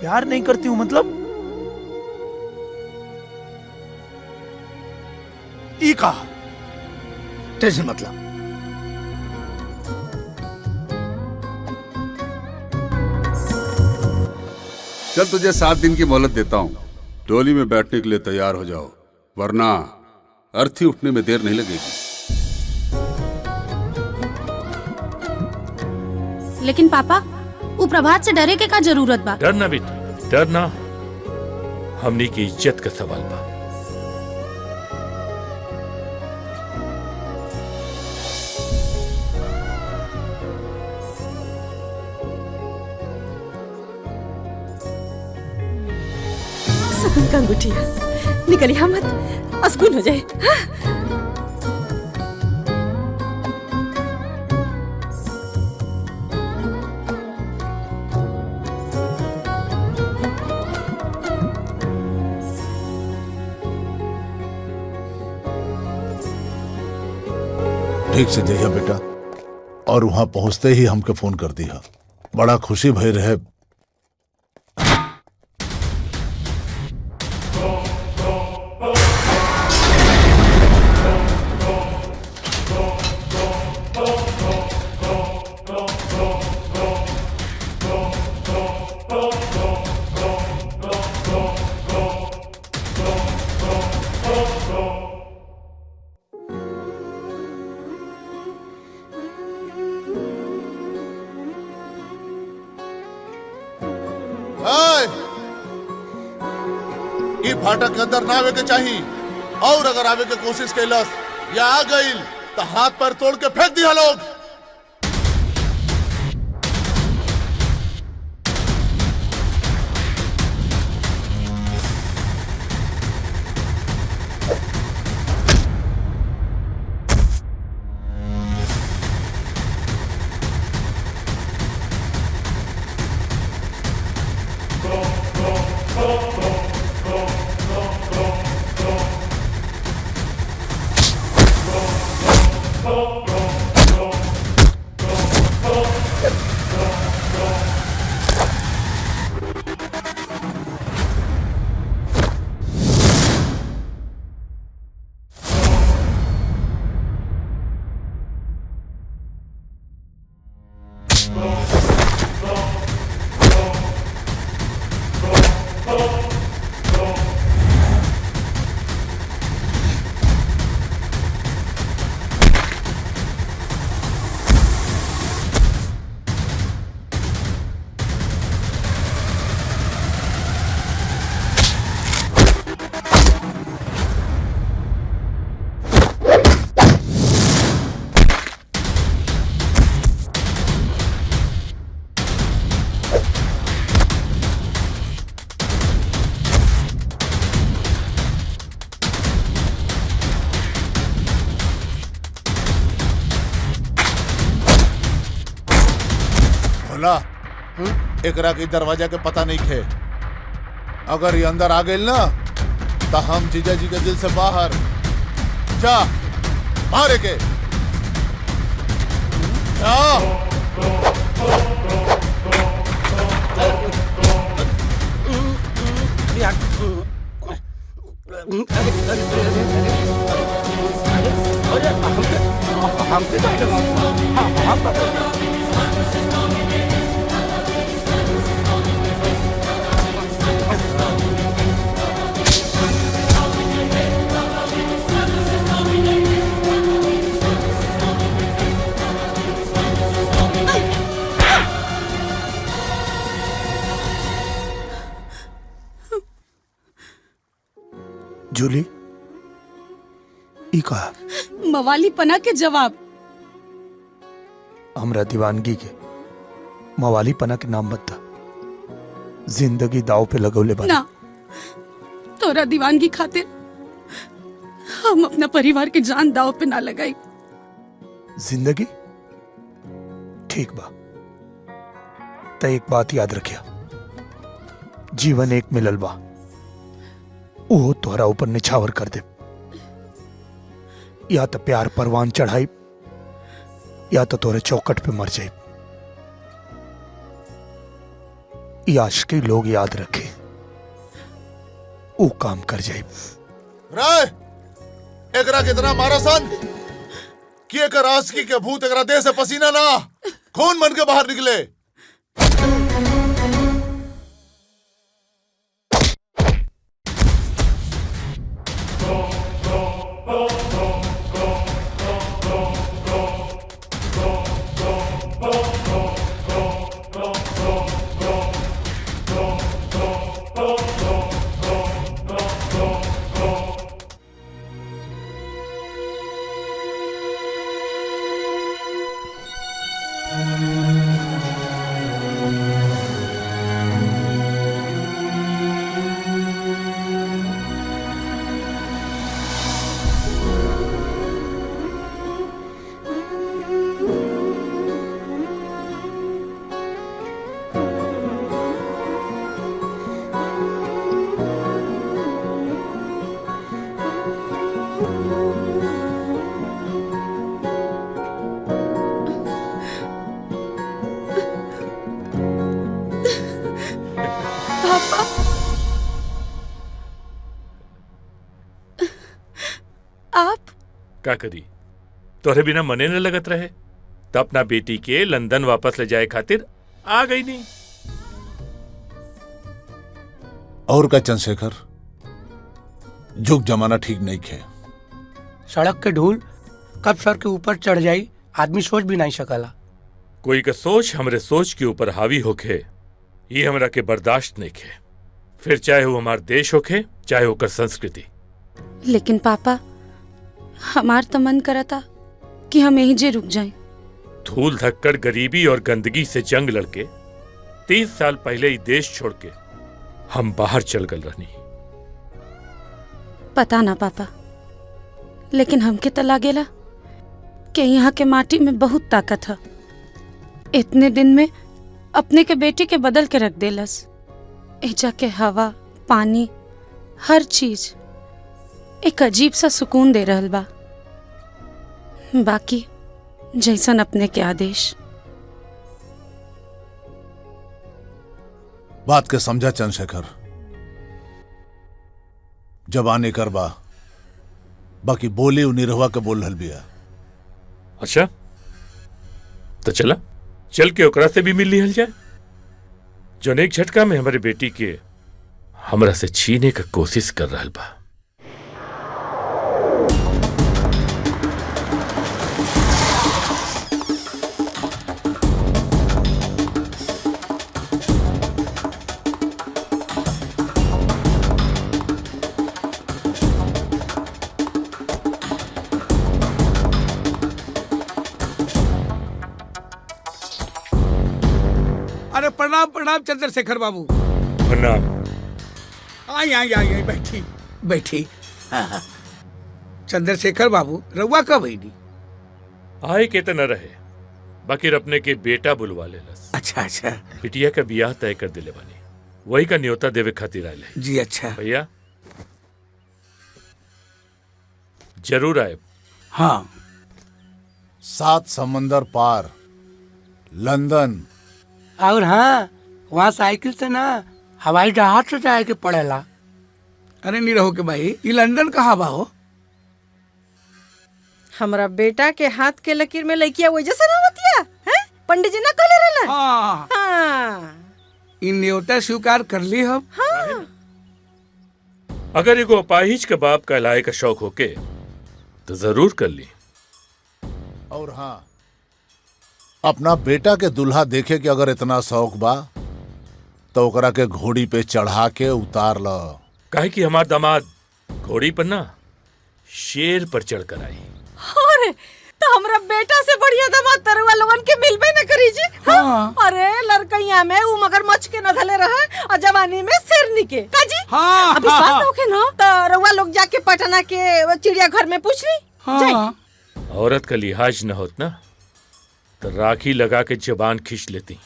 प्यार नहीं करती हूँ मतलब? ई कहा? टेंशन मत ला। चल तुझे 7 दिन की मोहलत देता हूँ, डोली में बैठने के लिए तैयार हो जाओ, वरना अर्थी उठने में देर नहीं लगेगी। लेकिन पापा, वो प्रभात से डरे के का जरूरत बा? डरना बेटी, डरना हमनी की इज्जत का सवाल बा। सपन का अंगूठिया निकलिया मत, अस्कुन हो जाए। हाँ? ठीक से जइया बेटा, और वहां पहुंचते ही हमके फोन कर दिया। बड़ा खुशी भई रहे। ई फाटक के अंदर ना आवे के चाहिए, और अगर आवे के कोशिश कैलस या आ गई तो हाथ पैर तोड़ के फेंक दिया लोग। भोला एकरा के दरवाजा के पता नहीं खे। अगर ये अंदर आ गए ना तो हम जीजा जी के दिल से बाहर जा मारे के जूली ई कहा मवाली पना के जवाब। हमरा दीवानगी के मवाली पना के नाम बता। जिंदगी दाव पे लगौले बानी। ना, तोरा दीवानगी खातिर हम अपना परिवार के जान दाव पे ना लगाई। जिंदगी ठीक बा, तो एक बात याद रखिया, जीवन एक मिलल बा, वो तोहरा ऊपर निछावर कर दे। या तो प्यार परवान चढ़ाई या तो तोरे चौकट पे मर जाए। आशिकी लोग याद रखे, वो काम कर जाए। राय एकरा कितना मारा सन कि एकर आशिकी के भूत एकरा देह से पसीना ना खून बन के बाहर निकले। का करी, तोहरे बिना मने न लगत रहे तो अपना बेटी के लंदन वापस ले जाए खातिर आ गई नहीं। और का चंद्रशेखर, जुग जमाना ठीक नहीं खे। सड़क के धूल कब सर के ऊपर चढ़ जाई आदमी सोच भी नहीं सकला। कोई का सोच हमरे सोच के ऊपर हावी होखे ये हमरा के बर्दाश्त नहीं खे, फिर चाहे वो हमार देश होखे चाहे होकर संस्कृति। लेकिन पापा हमार तो मन करा था कि हम यहीं जे रुक जाएं। धूल धक्कड़ गरीबी और गंदगी से जंग लड़के 30 साल पहले ही देश छोड़ के हम बाहर चल गल रहनी। पता ना पापा, लेकिन हमके तो लागेला कि यहाँ के माटी में बहुत ताकत है। इतने दिन में अपने के बेटी के बदल के रख देलस। एजा के हवा पानी हर चीज एक अजीब सा सुकून दे रहल बा। बाकी जैसन अपने के आदेश। बात के समझा चंद्रशेखर, जबानी करबा बाकी बोली उ निरहुआ के बोल रहल बिया। अच्छा तो चला चल के ओकरा से भी मिल लिहल जाए, जो एक झटका में हमारे बेटी के हमरा से छीने का कोशिश कर रहल बा। अरे प्रणाम प्रणाम चंद्रशेखर बाबू। प्रणाम। आई आई आई आई बैठी बैठी। चंद्रशेखर बाबू रउआ कब आईनी? आए के तो न रहे, बाकी अपने के बेटा बुलवा लेलस। अच्छा अच्छा। बिटिया का बियाह तय कर दिले बानी, वही का न्योता देवे खातिर आए। जी अच्छा भैया जरूर आए। हाँ। 7 समंदर पार लंदन। और हाँ, वहाँ साइकिल से ना हवाई जहाज से जाए के पड़ेला। अरे नहीं रहो के भाई, ये लंदन कहाँ बा हो? हमरा बेटा के हाथ के लकीर में लड़किया वजह से ना होतिया है? पंडित जी ना कहले रहलन। हाँ। हाँ। इन न्योता स्वीकार कर ली हम। हाँ। अगर एगो अपाहिज के बाप कहलाए का शौक होके तो जरूर कर ली। और हाँ, अपना बेटा के दुल्हा देखे के अगर इतना शौक बा तो ओकरा के घोड़ी पे चढ़ा के उतार लो। काहे कि हमार दामाद घोड़ी पर ना शेर पर चढ़ कर आई। अरे तो हमरा बेटा से बढ़िया दामाद तरुआ लोगन के मिलबे न करी जी। हाँ। अरे लड़कइया में उ मगरमच्छ के न धले रहे और जवानी में शेरनी के काजी। हाँ। अभी बात होके न तो रउआ लोग जाके पटना के चिड़ियाघर में पूछ ली। हाँ। औरत का लिहाज न होत ना तो राखी लगा के जबान खींच लेती।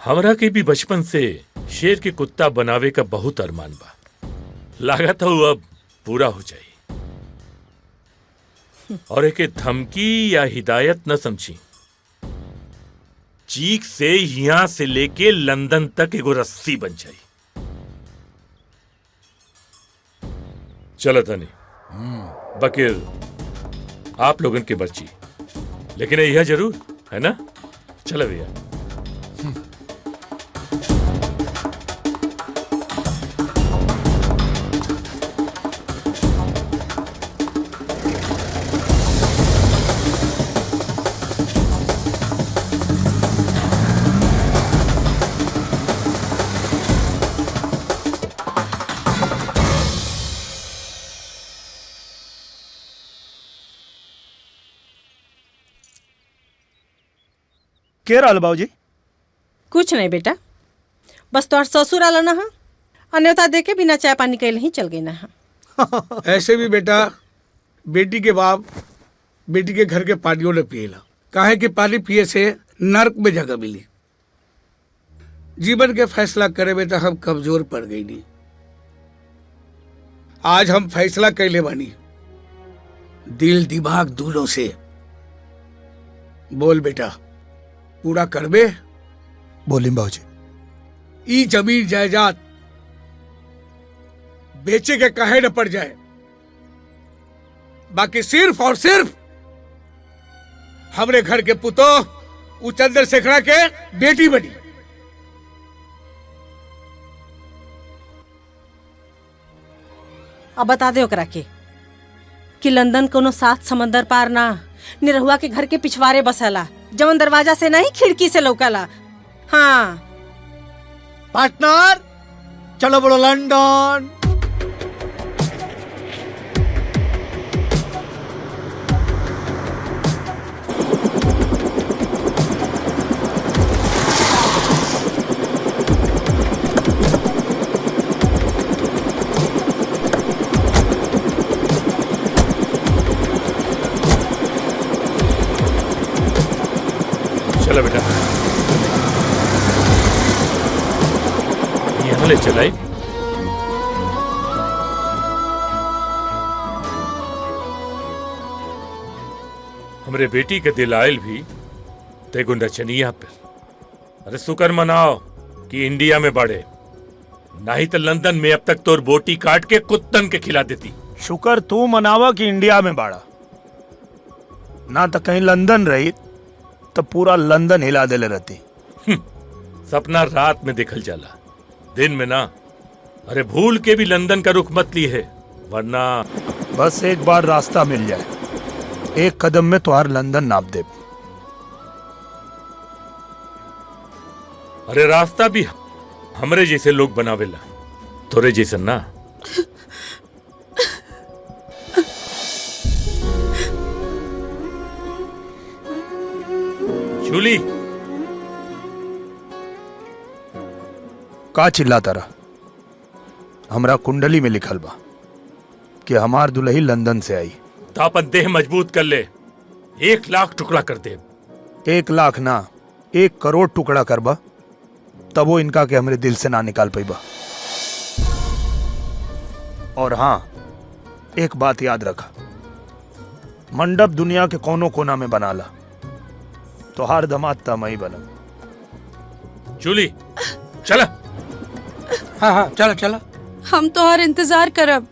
हमरा के भी बचपन से शेर के कुत्ता बनावे का बहुत अरमान बा, लागा था वो अब पूरा हो जाए। और एक धमकी या हिदायत न समझी, चीख से यहां से लेके लंदन तक एगो रस्सी बन जाए। चलो तनी बकीर आप लोगन की मर्जी, लेकिन यह जरूर है ना। चलो भैया। के रहल बाबूजी? कुछ नहीं बेटा, बस तोहर ससुर आला ना अन्यथा देके बिना चाय पानी के ही चल गई ना। ऐसे भी बेटा बेटी के बाप बेटी के घर के पानियों ने पिएला, काहे कि पानी पिए से नर्क में जगह मिली। जीवन के फैसला करे में तो हम कमजोर पड़ गई नहीं। आज हम फैसला कैले बानी दिल दिमाग दोनों से। बोल बेटा, पूरा करबे? बोली बाबूजी। ई जमीन जायदाद बेचे के काहे न पड़ जाए, बाकी सिर्फ और सिर्फ हमरे घर के पुतो उ चंद्रशेखरा के बेटी बनी। अब बता दे ओकरा के कि लंदन कोनो 7 समंदर पार ना निरहुआ के घर के पिछवाड़े बसला, जवन दरवाजा से नहीं खिड़की से लौकला। हाँ पार्टनर चलो बोलो लंदन। चलो बेटा, यहाँ ले चलाई। हमरे बेटी के दिल आयल भी तेगो नचनिया पर। अरे शुक्र मनाओ कि इंडिया में बढ़े, नहीं तो लंदन में अब तक तोर बोटी काट के कुत्तन के खिला देती। शुक्र तू मनावा कि इंडिया में बाड़ा, ना तो कहीं लंदन रही तो पूरा लंदन हिला देले रहती। सपना रात में देखल जाला, दिन में ना। अरे भूल के भी लंदन का रुख मत ली है, वरना बस एक बार रास्ता मिल जाए, एक कदम में तुहार लंदन नाप दे। अरे रास्ता भी हमरे जैसे लोग बनावेला, तोरे जैसे ना। जूली, का चिल्लाता रहा? हमरा कुंडली में लिखल बा कि हमार दुल्ही लंदन से आई। तो अपन देह मजबूत कर ले, 1 लाख टुकड़ा कर दे। 1 लाख ना 1 करोड़ टुकड़ा करबा तब वो इनका के हमरे दिल से ना निकाल पाईबा। और हाँ, एक बात याद रखा, मंडप दुनिया के कोनो कोना में बनाला तो हर दमाद तमई बना। जूली चला। हाँ हाँ चलो चलो। हम तो और इंतजार करब।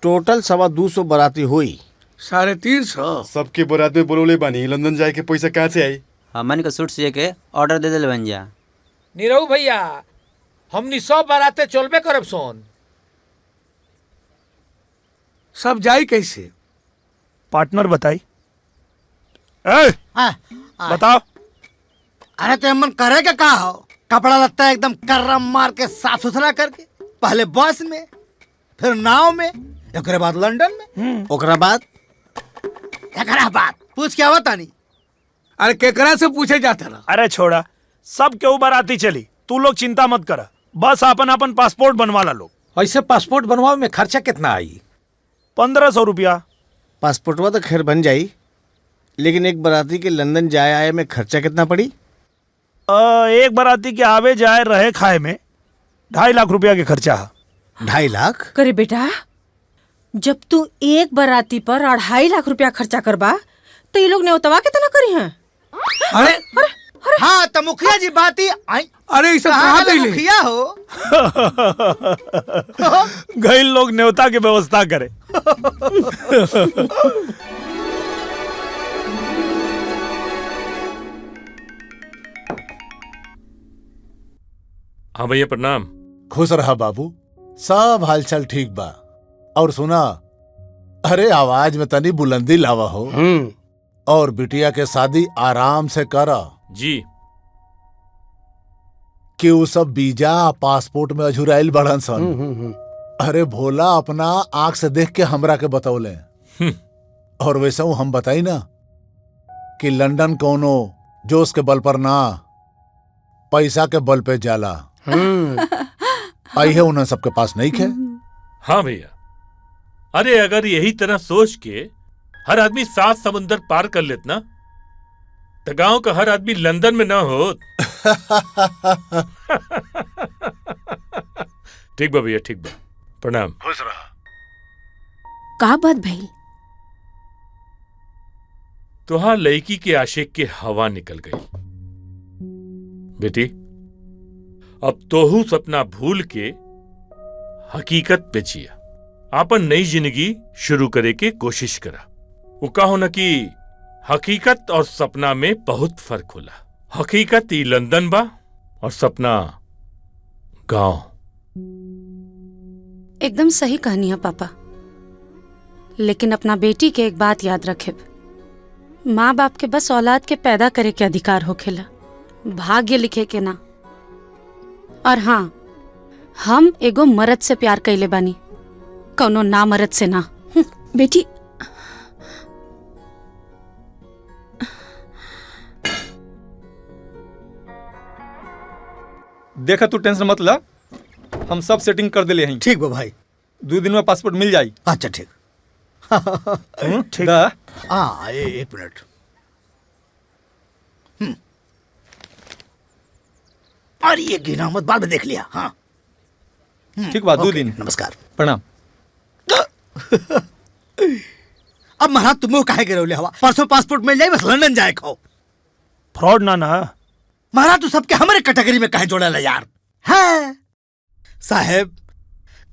टोटल 250 बराती हुई। 350। सबके बरात में बोलोले बानी, लंदन जाए के पैसा कहाँ से आई? हमन के सूट सिए के ऑर्डर दे दिल बन जा। नीरव भैया, हमनी सब बाराते चलबे करब सोन। सब जाई कैसे? पार्टनर बताई। बताओ। अरे तो मन करे के का हो? कपड़ा लगता है एकदम कर्रम मार के साफ सुथरा करके, पहले बस में, फिर नाव में, एकरे बाद लंदन में, ओकरा बाद पूछ क्या बता नहीं। अरे केकरा से पूछे जाता ना? अरे छोड़ा, सब केहू बाराती चली, तू लोग चिंता मत करा, बस अपन अपन पासपोर्ट बनवा ला लोग। ऐसे पासपोर्ट बनवावे में खर्चा कितना आई? 1500 रुपया। पासपोर्टवा तो खैर बन जाई, लेकिन एक बाराती के लंदन जाए आए में खर्चा कितना पड़ी? एक बाराती के आवे जाए रहे खाए में 2.5 लाख रुपया के खर्चा है। 2.5 लाख? करे बेटा, जब तू एक बाराती पर 2.5 लाख रुपया खर्चा करबा तो ये लोग नेवतवा कितना करी हैं? अरे हाँ तो मुखिया जी बात ही आई। अरे ये सब कहाँ गई? मुखिया हो गई लोग न्योता की व्यवस्था करे। हाँ भैया प्रणाम। खुश रहा बाबू, सब हालचाल ठीक बा। और सुना, अरे आवाज में तनी बुलंदी लावा हो। और बिटिया के शादी आराम से करा जी। कि वो सब वीजा पासपोर्ट में अझुराइल बढ़न सन। अरे भोला अपना आंख से देख के हमरा के बतौले। और वैसे हम बताई ना कि लंदन कोनो जोश के बल पर ना, पैसा के बल पे जाला। आई है उन्हें सबके पास नहीं खे। हाँ भैया, अरे अगर यही तरह सोच के हर आदमी 7 समुंदर पार कर लेत ना, तो गांव का हर आदमी लंदन में ना हो। ठीक बा भैया, ठीक बा, प्रणाम। खुश रहा। का बात भई? तुहार लड़की के आशिक के हवा निकल गई। बेटी, अब तोहू सपना भूल के हकीकत पे जिया, आपन नई जिंदगी शुरू करे के कोशिश करा। वो कहो न कि हकीकत और सपना में बहुत फर्क होला। हकीकत ई लंदन बा और सपना गांव। एकदम सही कहानी है पापा, लेकिन अपना बेटी के एक बात याद रखे, माँ बाप के बस औलाद के पैदा करे के अधिकार होखेला, भाग्य लिखे के ना। और हाँ, हम एगो मर्द से प्यार कैले बानी, कौनो ना मर्द से ना। बेटी देखा तू टेंशन मत ला, हम सब सेटिंग कर दिले हैं। ठीक बा भाई, 2 दिन में पासपोर्ट मिल जाई। अच्छा ठीक। ठीक। हाँ एक मिनट। और ये गिना मत, बाद में देख लिया। हाँ ठीक बा, 2 दिन। नमस्कार, प्रणाम। अब महाराज तुम काहे गिरौले हवा? परसों पासपोर्ट मिल जाए, बस लंदन जाए खाओ। फ्रॉड ना महाराज तू सबके हमारे कैटेगरी में काहे जोड़ा यार? है साहब,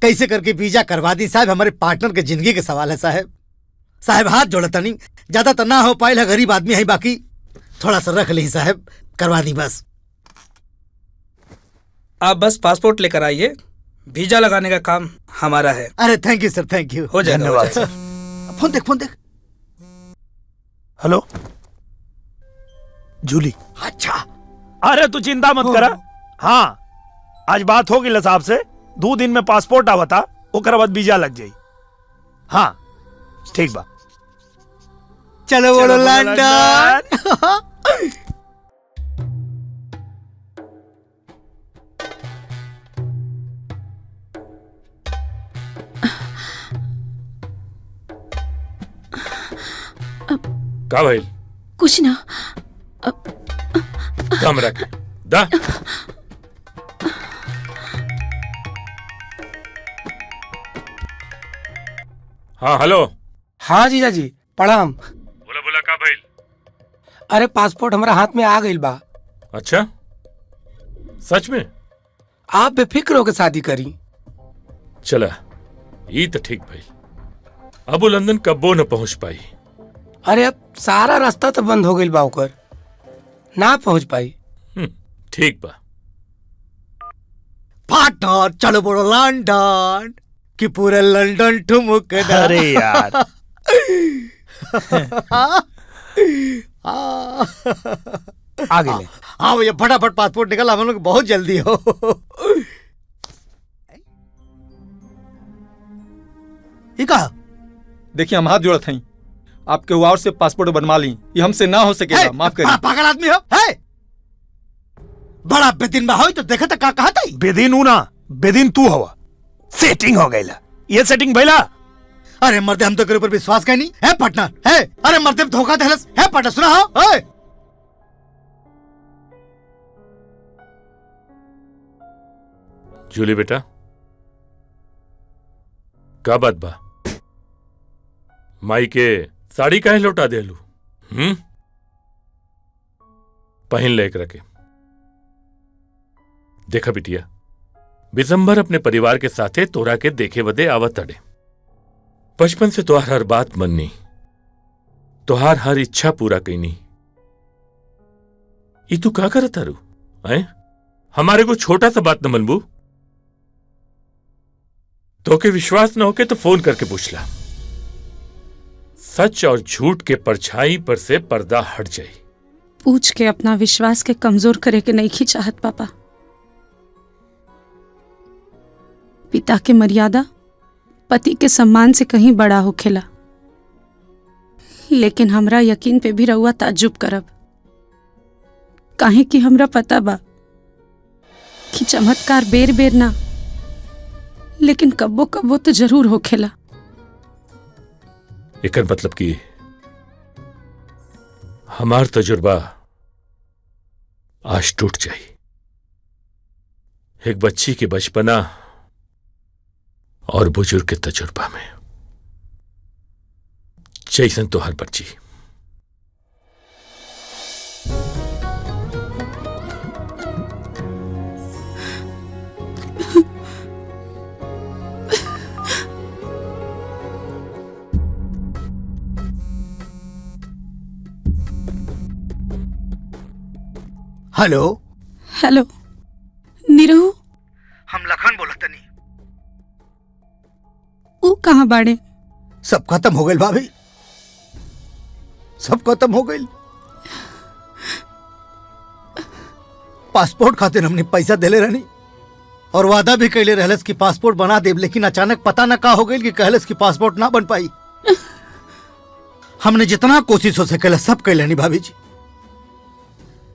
कैसे करके वीजा करवा दी साहब, हमारे पार्टनर के जिंदगी के सवाल है साहब। साहब हाथ जोड़ता नहीं, ज्यादा तो ना हो पाए, गरीब आदमी है, बाकी थोड़ा सा रख ली साहब, करवा दी बस। आप बस पासपोर्ट लेकर आइए, वीजा लगाने का काम हमारा है। अरे thank you sir, thank you. हो जाएगा। धन्यवाद सर। फोन देख, फोन देख। Hello Julie. अच्छा, अरे तू चिंता मत करा। हाँ आज बात होगी साहब से, 2 दिन में पासपोर्ट आवता, ओकर बाद वीजा लग जाई। हाँ ठीक बा, चलो बोलो लंदन। का भाई? कुछ ना। दम रख दा। हाँ हेलो। हाँ जीजा जी प्रणाम। बोला बोला का भाई? अरे पासपोर्ट हमारा हाथ में आ गई बा। अच्छा सच में? आप बेफिक्र होकर शादी करी। चला ये तो ठीक भाई, अब वो लंदन कब्बो न पहुंच पाई। अरे अब सारा रास्ता तो बंद हो गई बा, ओकर ना पहुंच पाई। ठीक बा। पार्टनर चलो बोलो लंदन, कि पूरे लंदन ठुमुक। अरे यार आ गए। हाँ भैया फटाफट पासपोर्ट निकल, हम लोग बहुत जल्दी हो। ये कहा? देखिए हम हाथ जोड़त हैं, आपके वार से पासपोर्ट बनवा ली, ये हमसे ना हो सकेगा, माफ करिए। पागल आदमी हो है? बड़ा बेदिन में हो तो देखा था का कहा था? बेदिन ना, बेदिन तू हवा। सेटिंग हो गई, ये सेटिंग भैला। अरे मर्दे हम तो तेरे ऊपर विश्वास का नहीं है पार्टनर है। अरे मर्दे धोखा दे है पार्टनर, सुना हो? है जूली बेटा का बात बा? माई के साड़ी काहे लौटा देलू? पहन ले एकरा के। देखा बिटिया, बिजंबर अपने परिवार के साथे तोरा के देखे बदे आवत अड़े। बचपन से तोहार हर बात मननी, तोहार हर इच्छा पूरा कईनी। ई तू का करत तारू? हमारे को छोटा सा बात न मनबू? तो के विश्वास न होके तो फोन करके पूछ ला। सच और झूठ के परछाई पर से पर्दा हट जाए। पूछ के अपना विश्वास के कमजोर करे के नहीं की चाहत पापा। पिता के मर्यादा पति के सम्मान से कहीं बड़ा होखेला, लेकिन हमरा यकीन पे भी रहुआ ताज्जुब करब, काहे कि हमरा पता बा कि चमत्कार बेर बेर ना, लेकिन कब्बो कब्बो तो जरूर होखेला। एकर मतलब कि हमार तजुर्बा आज टूट जाई। एक बच्ची के बचपना और बुजुर्ग के तजुर्बा में। जैसन तो हर बच्ची। हेलो हेलो नीरू, हम लखन बोलत तनी। ऊ कहाँ बाड़े? सब खत्म हो गए भाभी, सब खत्म हो गई। पासपोर्ट खातिर हमने पैसा देले रहनी और वादा भी कैले रहलस कि पासपोर्ट बना देब, लेकिन अचानक पता ना का हो गई कि कहलस कि पासपोर्ट ना बन पाई। हमने जितना कोशिश हो सकेला सब कैले नहीं भाभी जी,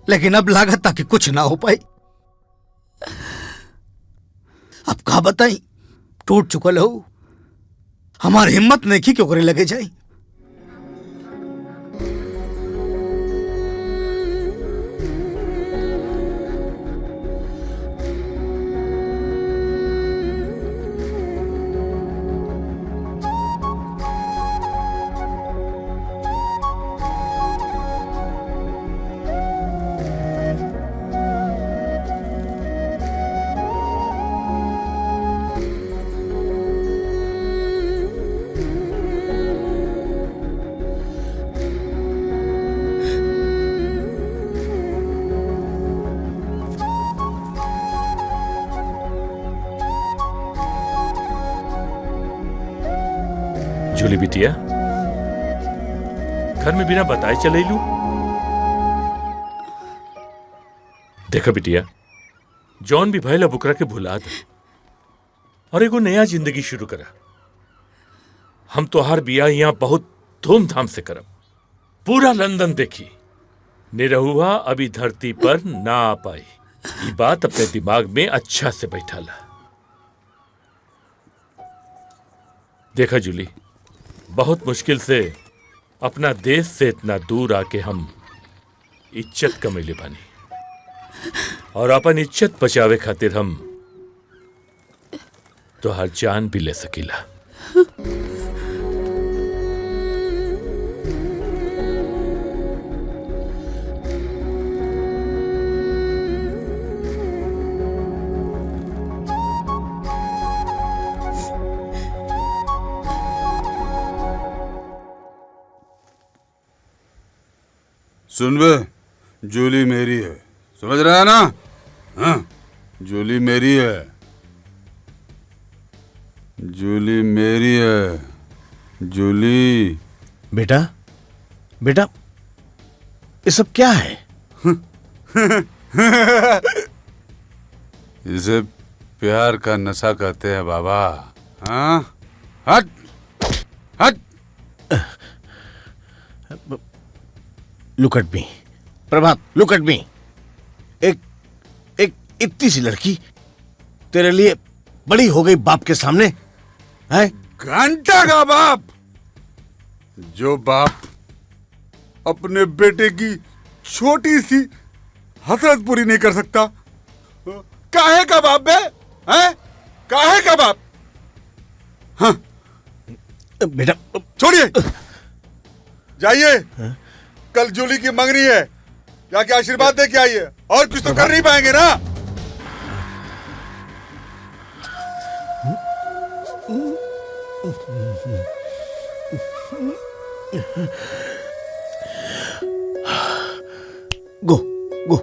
लेकिन अब लागत ताकि कुछ ना हो पाई। अब का बताई, टूट चुकल हो, हमारी हिम्मत नहीं की क्यों करे लगे जाई। जूली बिटिया, घर में बिना बताए चले लू। देखा बिटिया, जॉन भी भैला बुकरा के भुला दे और एगो नया जिंदगी शुरू करा। हम तो हर बिया यहाँ बहुत धूमधाम से करब, पूरा लंदन देखी। निरहुआ अभी धरती पर ना आ पाई, ये बात अपने दिमाग में अच्छा से बैठा ला। देखा जूली, बहुत मुश्किल से अपना देश से इतना दूर आके हम इज्जत कमैले बानी, और अपन इज्जत बचावे खातिर हम तो हर जान भी ले सकीला। सुन बे, जूली मेरी है, समझ रहा है ना? हाँ, जूली मेरी है, जूली मेरी है, जूली। बेटा, बेटा, ये सब क्या है? इसे प्यार का नशा कहते हैं बाबा। हाँ, हट हट। Look at me Prabhat, look at me. एक इतनी सी लड़की तेरे लिए बड़ी हो गई बाप के सामने है? घंटा का बाप, जो बाप अपने बेटे की छोटी सी हसरत पूरी नहीं कर सकता, काहे का बाप बे? हैं? काहे का बाप? हाँ बेटा छोड़िए, जाइए, कल जूली की मंगनी है, जाके आशीर्वाद दे के आइए। और कुछ तो कर नहीं पाएंगे ना? गो गो।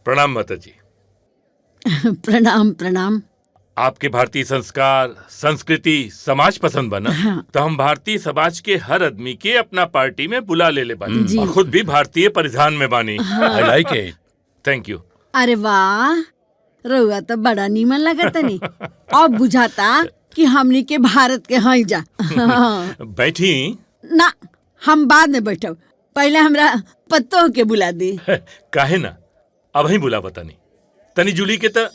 प्रणाम माता जी। प्रणाम प्रणाम। आपके भारतीय संस्कार, संस्कृति, समाज पसंद बना। हाँ। तो हम भारतीय समाज के हर आदमी के अपना पार्टी में बुला ले बानी, जी। और खुद भी भारतीय परिधान में बानी। हाँ। I like it. Thank you. अरे वाह, रउआ तो बड़ा नीमन लगता नहीं। अब बुझाता कि हमनी के भारत के हैं जा। हाँ। बैठी। ना, हम बाद में बैठब, पहले हमरा पत्तों के बुला दी। काहे ना, अब ही बुला बतानी। तनी जूली के त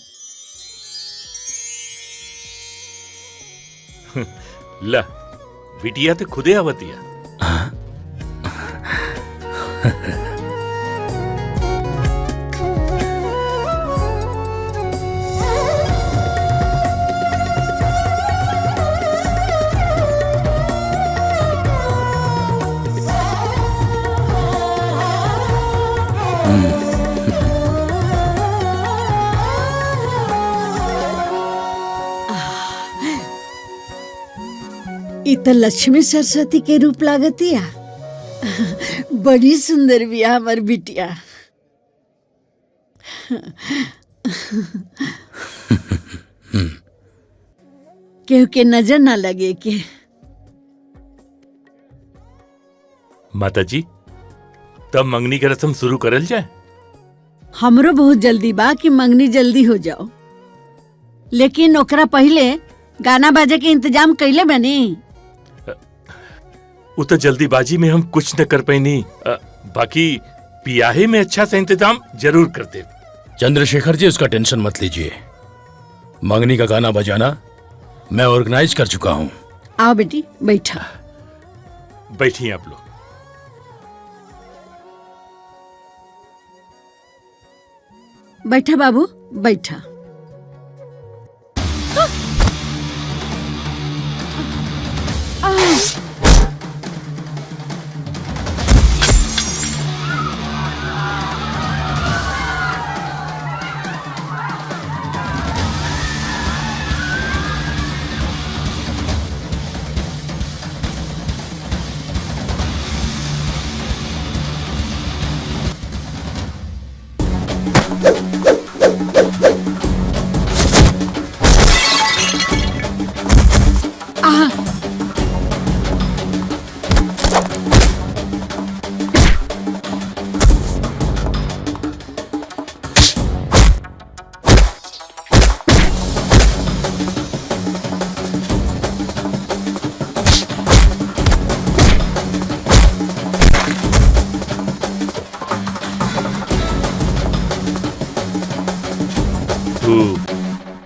ला, बिटिया तो खुदे आवतिया। इ त लक्ष्मी सरस्वती के रूप लागतिया। बड़ी सुंदर बिया हमार बिटिया। केहू के नजर ना लगे के। माता जी, तब मंगनी की रस्म शुरू करल जाए। हमरो बहुत जल्दी बा कि मंगनी जल्दी हो जाओ, लेकिन ओकरा पहले गाना बाजे के इंतजाम कैले बनी। वो तो जल्दीबाजी में हम कुछ न कर पाई। बाकी पियाहे में अच्छा सा इंतजाम जरूर करते। चंद्रशेखर जी, उसका टेंशन मत लीजिए। मंगनी का गाना बजाना मैं ऑर्गेनाइज कर चुका हूँ। आओ बेटी, बैठा। बैठिए आप लोग। बैठा बाबू, बैठा।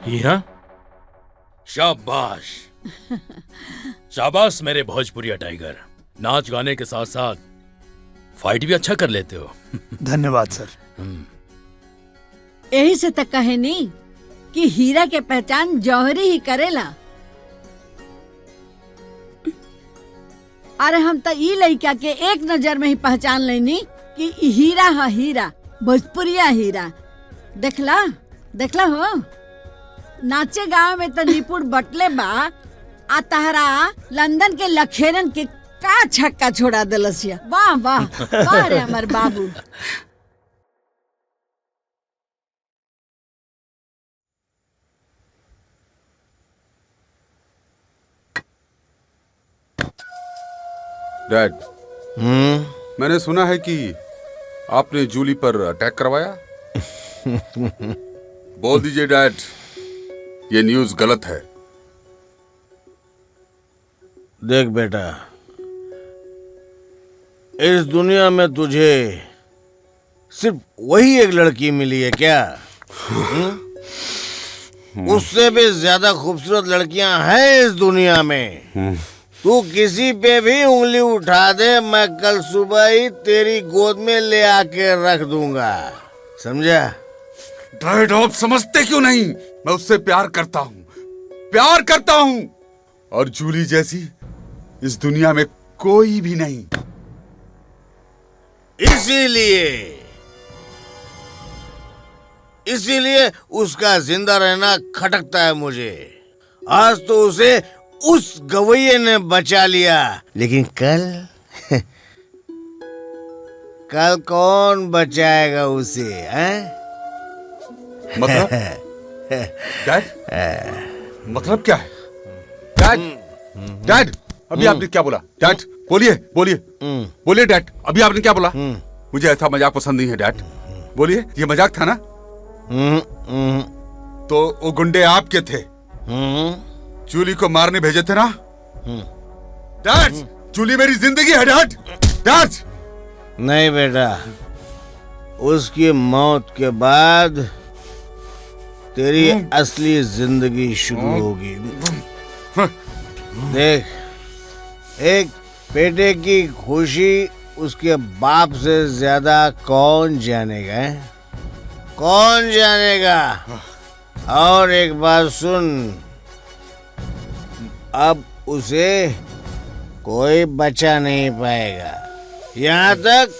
यहाँ शाबाश शाबाश मेरे भोजपुरिया टाइगर। नाच गाने के साथ साथ फाइट भी अच्छा कर लेते हो। धन्यवाद सर। यही से तक कहे नहीं कि हीरा के पहचान जौहरी ही करेला। अरे हम तो ई लड़का के एक नजर में ही पहचान लेनी कि ई हीरा है, हीरा भोजपुरिया हीरा। देखला देखला हो, नाचे गाँव में तो निपुण बटले बा, आ तहरा लंदन के लखेरन के का छक्का छोड़ा दिलसिया। वाह वाह वाह रे हमार बाबू। डैड, मैंने सुना है कि आपने जूली पर अटैक करवाया। बोल दीजिए डैड, ये न्यूज़ गलत है। देख बेटा, इस दुनिया में तुझे सिर्फ वही एक लड़की मिली है क्या? उससे भी ज्यादा खूबसूरत लड़कियां हैं इस दुनिया में। तू किसी पे भी उंगली उठा दे, मैं कल सुबह ही तेरी गोद में ले आके रख दूंगा, समझा? डैड, आप समझते क्यों नहीं? मैं उससे प्यार करता हूँ, और जूली जैसी इस दुनिया में कोई भी नहीं। इसीलिए उसका जिंदा रहना खटकता है मुझे। आज तो उसे उस गवैये ने बचा लिया, लेकिन कल कौन बचाएगा उसे, हैं? मतलब डैड, मतलब क्या है? डैड, अभी आपने क्या बोला? डैड, बोलिए डैड, अभी आपने क्या बोला? मुझे ऐसा मजाक पसंद नहीं है डैड। बोलिए, ये मजाक था ना? तो वो गुंडे आपके थे, जूली को मारने भेजे थे ना? डैड, जूली मेरी जिंदगी है डैड। डैड, नहीं बेटा, उसकी मौत के बाद तेरी असली जिंदगी शुरू होगी। देख, एक बेटे की खुशी उसके बाप से ज्यादा कौन जानेगा, है? कौन जानेगा? और एक बात सुन, अब उसे कोई बचा नहीं पाएगा, यहाँ तक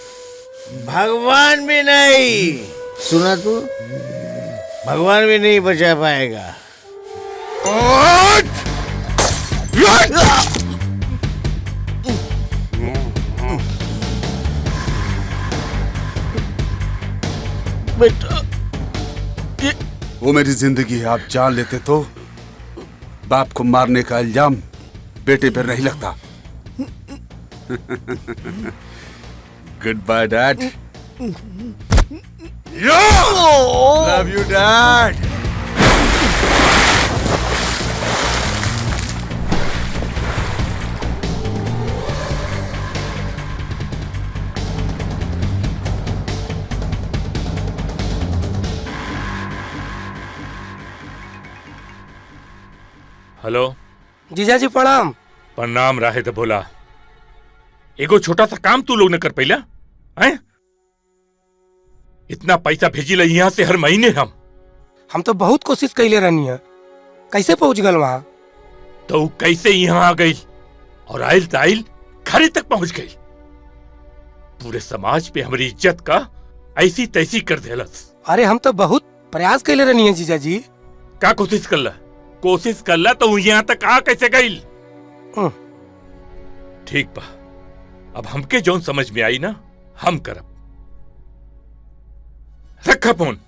भगवान भी नहीं। सुना तू? भगवान भी नहीं बचा पाएगा। बेटा, वो मेरी जिंदगी है, आप जान लेते तो बाप को मारने का इल्जाम बेटे पर नहीं लगता। Goodbye dad. Love you dad. Hello जीजाजी प्रणाम। प्रणाम राहे तो बोला। एगो छोटा सा काम तू लोग ने कर पैला हैं? इतना पैसा भेजी ला यहाँ से हर महीने हम तो बहुत कोशिश कैले रहनी है, कैसे पहुंच गल वहाँ? तो कैसे यहाँ आ गई और आइल ताइल घरे तक पहुंच गई। पूरे समाज पे हमारी इज्जत का ऐसी तैसी कर देलस। अरे हम तो बहुत प्रयास कैले रहनी है जीजाजी। का कोशिश कर ला? कोशिश कर ला तो यहाँ तक आ कैसे गई? ठीक बा, अब हमके जौन समझ में आई ना हम करब। रखा फोन।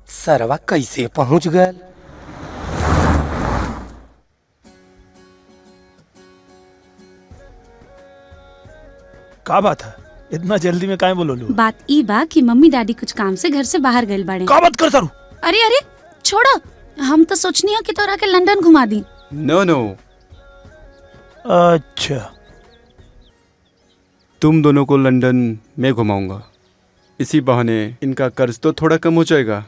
सरवा कैसे पहुंच गए? का बात है, इतना जल्दी में काहे बोलोलू? बात ई बा कि मम्मी डैडी कुछ काम से घर से बाहर गए बाड़े। का बात करता रू? अरे अरे छोड़ो, हम तो सोचनी है कि तोरा के लंदन घुमा दी। नो नो। अच्छा, तुम दोनों को लंदन मैं घुमाऊंगा। इसी बहाने इनका कर्ज तो थोड़ा कम हो जाएगा।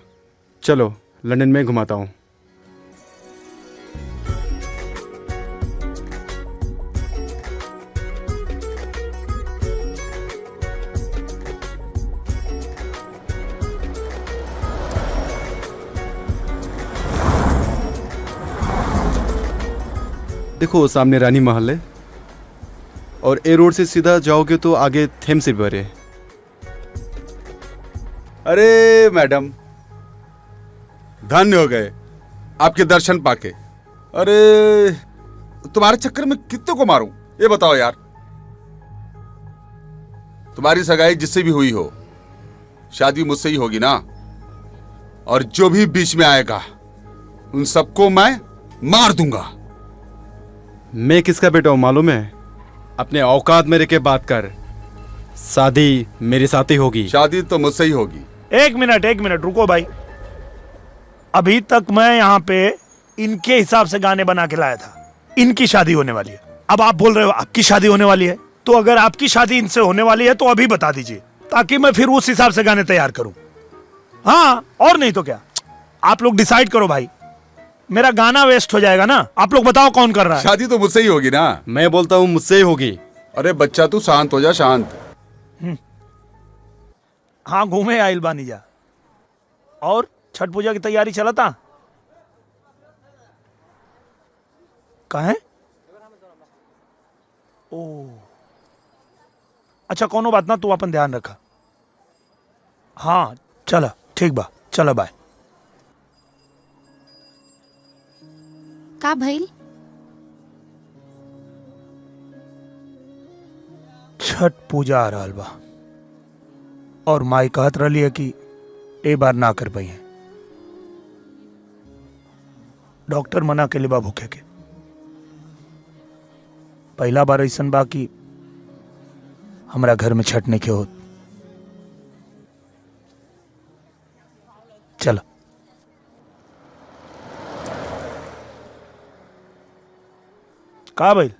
चलो लंदन में घुमाता हूँ। देखो सामने रानी महल है और ए रोड से सीधा जाओगे तो आगे थेम्स रिवर है। अरे मैडम, धन्य हो गए आपके दर्शन पाके। अरे तुम्हारे चक्कर में कितने को मारूं ये बताओ यार। तुम्हारी सगाई जिससे भी हुई हो, शादी मुझसे ही होगी ना। और जो भी बीच में आएगा उन सबको मैं मार दूंगा। मैं किसका बेटा हूँ मालूम है? अपने औकात में रह के बात कर। शादी मेरे साथ ही होगी। शादी तो मुझसे ही होगी। एक मिनट रुको भाई। अभी तक मैं यहाँ पे इनके हिसाब से गाने बना के लाया था। इनकी शादी होने वाली है, अब आप बोल रहे हो आपकी शादी होने वाली है। तो अगर आपकी शादी इनसे होने वाली है तो अभी बता दीजिए, ताकि मैं फिर उस हिसाब से गाने तैयार करूं। हाँ, और नहीं तो क्या। आप लोग डिसाइड करो भाई, मेरा गाना वेस्ट हो जाएगा ना। आप लोग बताओ कौन कर रहा है? शादी तो मुझसे ही होगी ना। मैं बोलता हूँ मुझसे ही होगी। अरे बच्चा तू शांत हो जा, शांत। हाँ, घूमे आइल बानी जा। और छठ पूजा की तैयारी चलता कहाँ? ओ अच्छा, कोनो बात ना, तू अपन ध्यान रखा। हाँ चला, ठीक बा, चला बाय। का भइल? छठ पूजा आ रहल बा और माई कहत रही है कि ए बार ना कर पाई है। डॉक्टर मना के लिए बा भूखे के। पहला बार ऐसन बा कि हमरा घर में छठ नहीं के होत। चलो का भाई?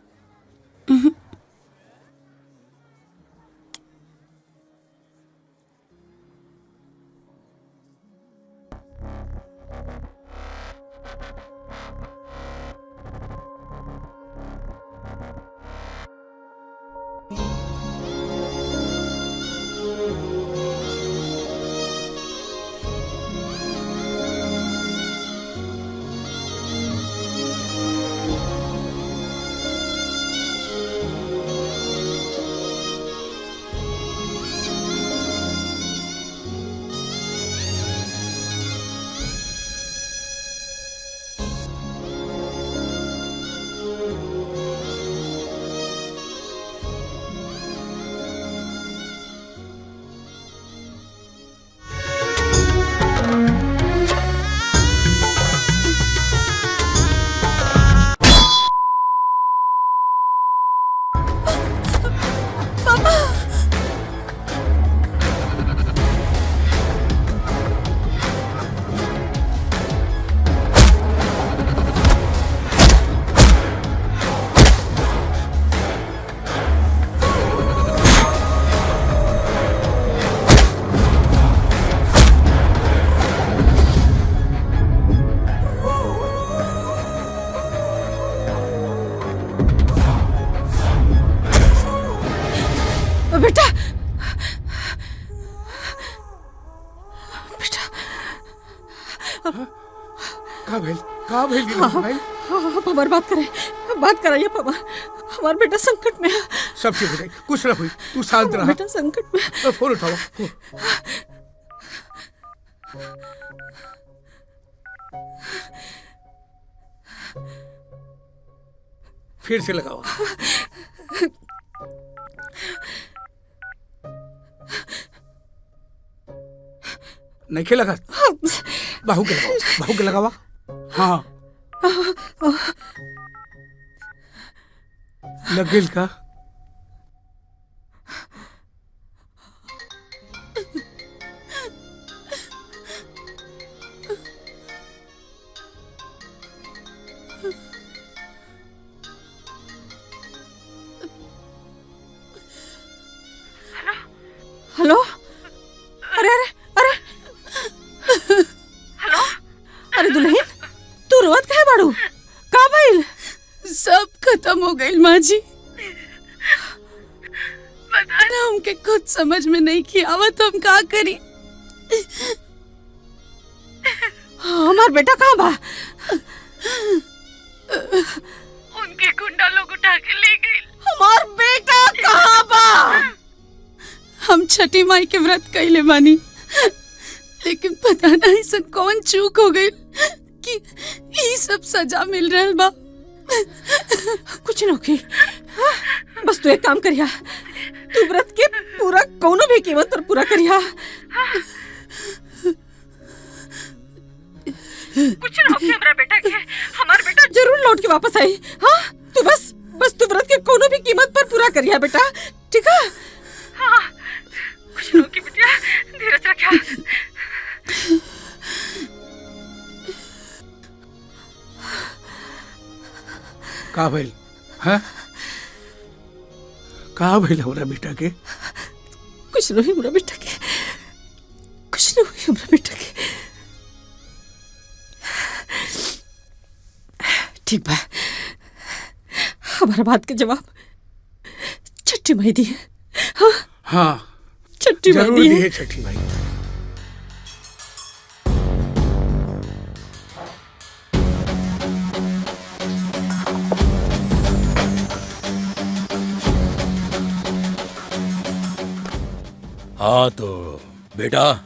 का भेल भाई? आप हमारी बात कराइए पापा। हमारा बेटा संकट में है। सब ठीक हो जाए, कुछ ना हुई, तू शांत रहा। बेटा संकट में। फोन उठाओ। फिर से लगाओ। नहीं के लगा? बाहू के लगावा। हाँ लग गई का? हेलो, अरे अरे अरे हेलो, अरे दुल्हन तू रोवत काहे बाड़ू? का भइल? सब खत्म हो गई माँ जी। पता ना हमके खुद समझ में नहीं की आवत हम का करी। हमार बेटा कहाँ बा? उनके गुंडा लोग उठा के ले गए। हमार बेटा कहाँ बा? हम छठी माई के व्रत कैले बानी, लेकिन पता नहीं सब कौन चूक हो गई कि ये सब सजा मिल रहा बा। कुछ न होगी, बस तू एक काम करिया, तू व्रत के पूरा कोनो भी कीमत पर पूरा करिया। कुछ न होगी हमारा बेटा के, हमारा बेटा जरूर लौट के वापस आई। हाँ तू बस तू व्रत के कोनो भी कीमत पर पूरा करिया बेटा, ठीक है? हाँ कुछ न होगी बेटिया, धीरज रखिया। का भइल? हाँ का भइल हमरा बेटा के? कुछ नहीं हमरा बेटा के, कुछ नहीं हुई हमरा बेटा के। ठीक बा, हमारा बात के जवाब छठी माई दी है। हाँ हाँ छठी माई जरूर दी दी है। है छठी माई। हाँ तो बेटा,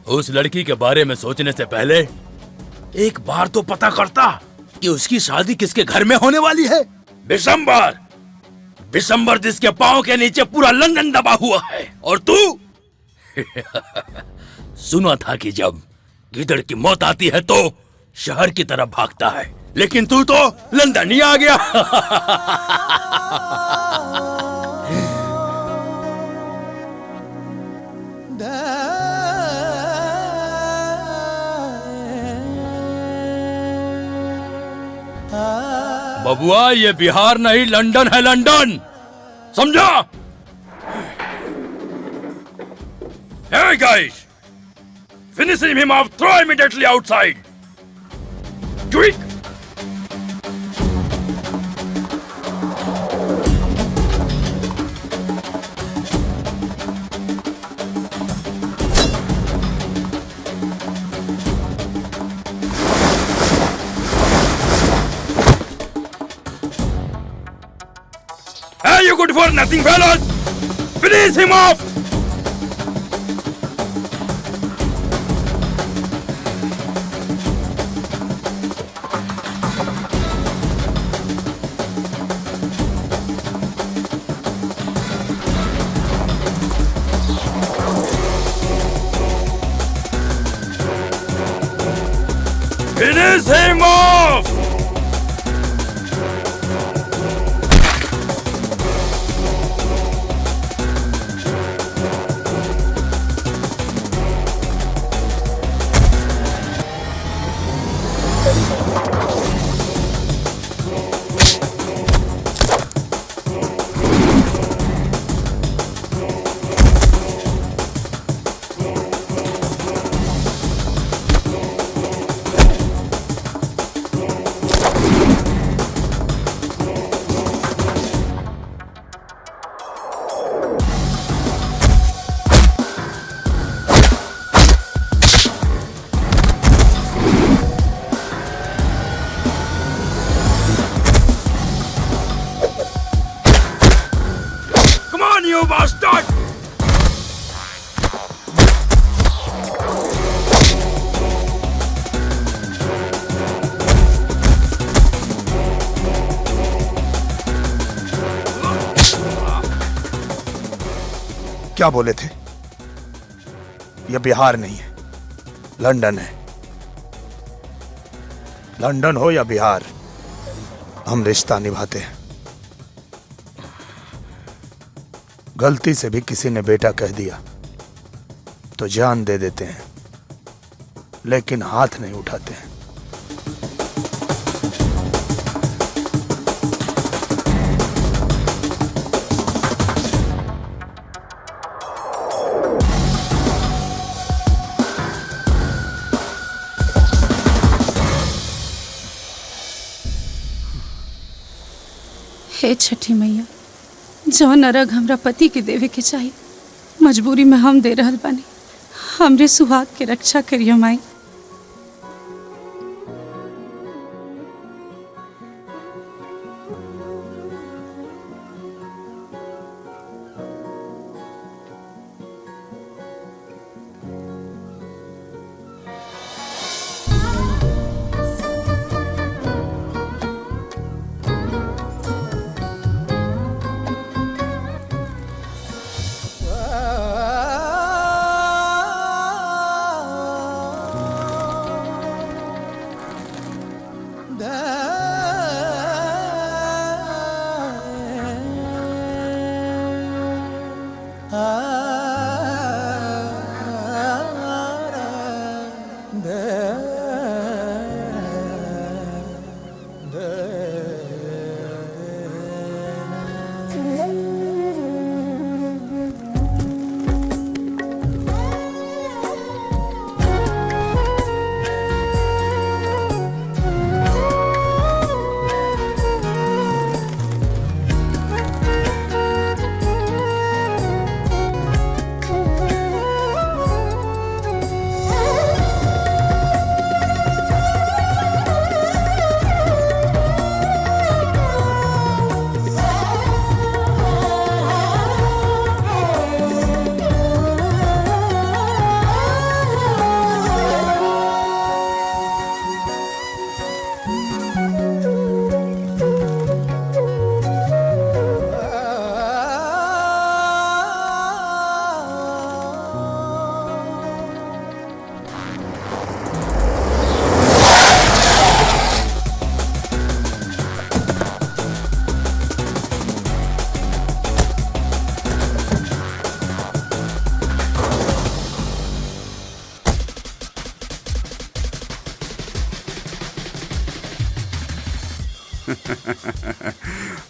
उस लड़की के बारे में सोचने से पहले एक बार तो पता करता कि उसकी शादी किसके घर में होने वाली है। बिशंबर जिसके पांव के नीचे पूरा लंदन दबा हुआ है, और तू सुना था कि जब गिदड़ की मौत आती है तो शहर की तरफ भागता है, लेकिन तू तो लंदन ही आ गया। बबुआ ये बिहार नहीं लंदन है, लंदन समझा? Hey guys, finishing him off, throw immediately outside. Quick! Hey, you good for nothing, fellas! Finish him off! Finish him off! क्या बोले थे? यह बिहार नहीं है, लंदन है। लंदन हो या बिहार, हम रिश्ता निभाते हैं। गलती से भी किसी ने बेटा कह दिया तो जान दे देते हैं, लेकिन हाथ नहीं उठाते हैं। हे छठी मैया, जौन अरग हमरा पति के देवे के चाहिए, मजबूरी में हम दे रहल बानी। हमरे सुहाग के रक्षा करिए माई।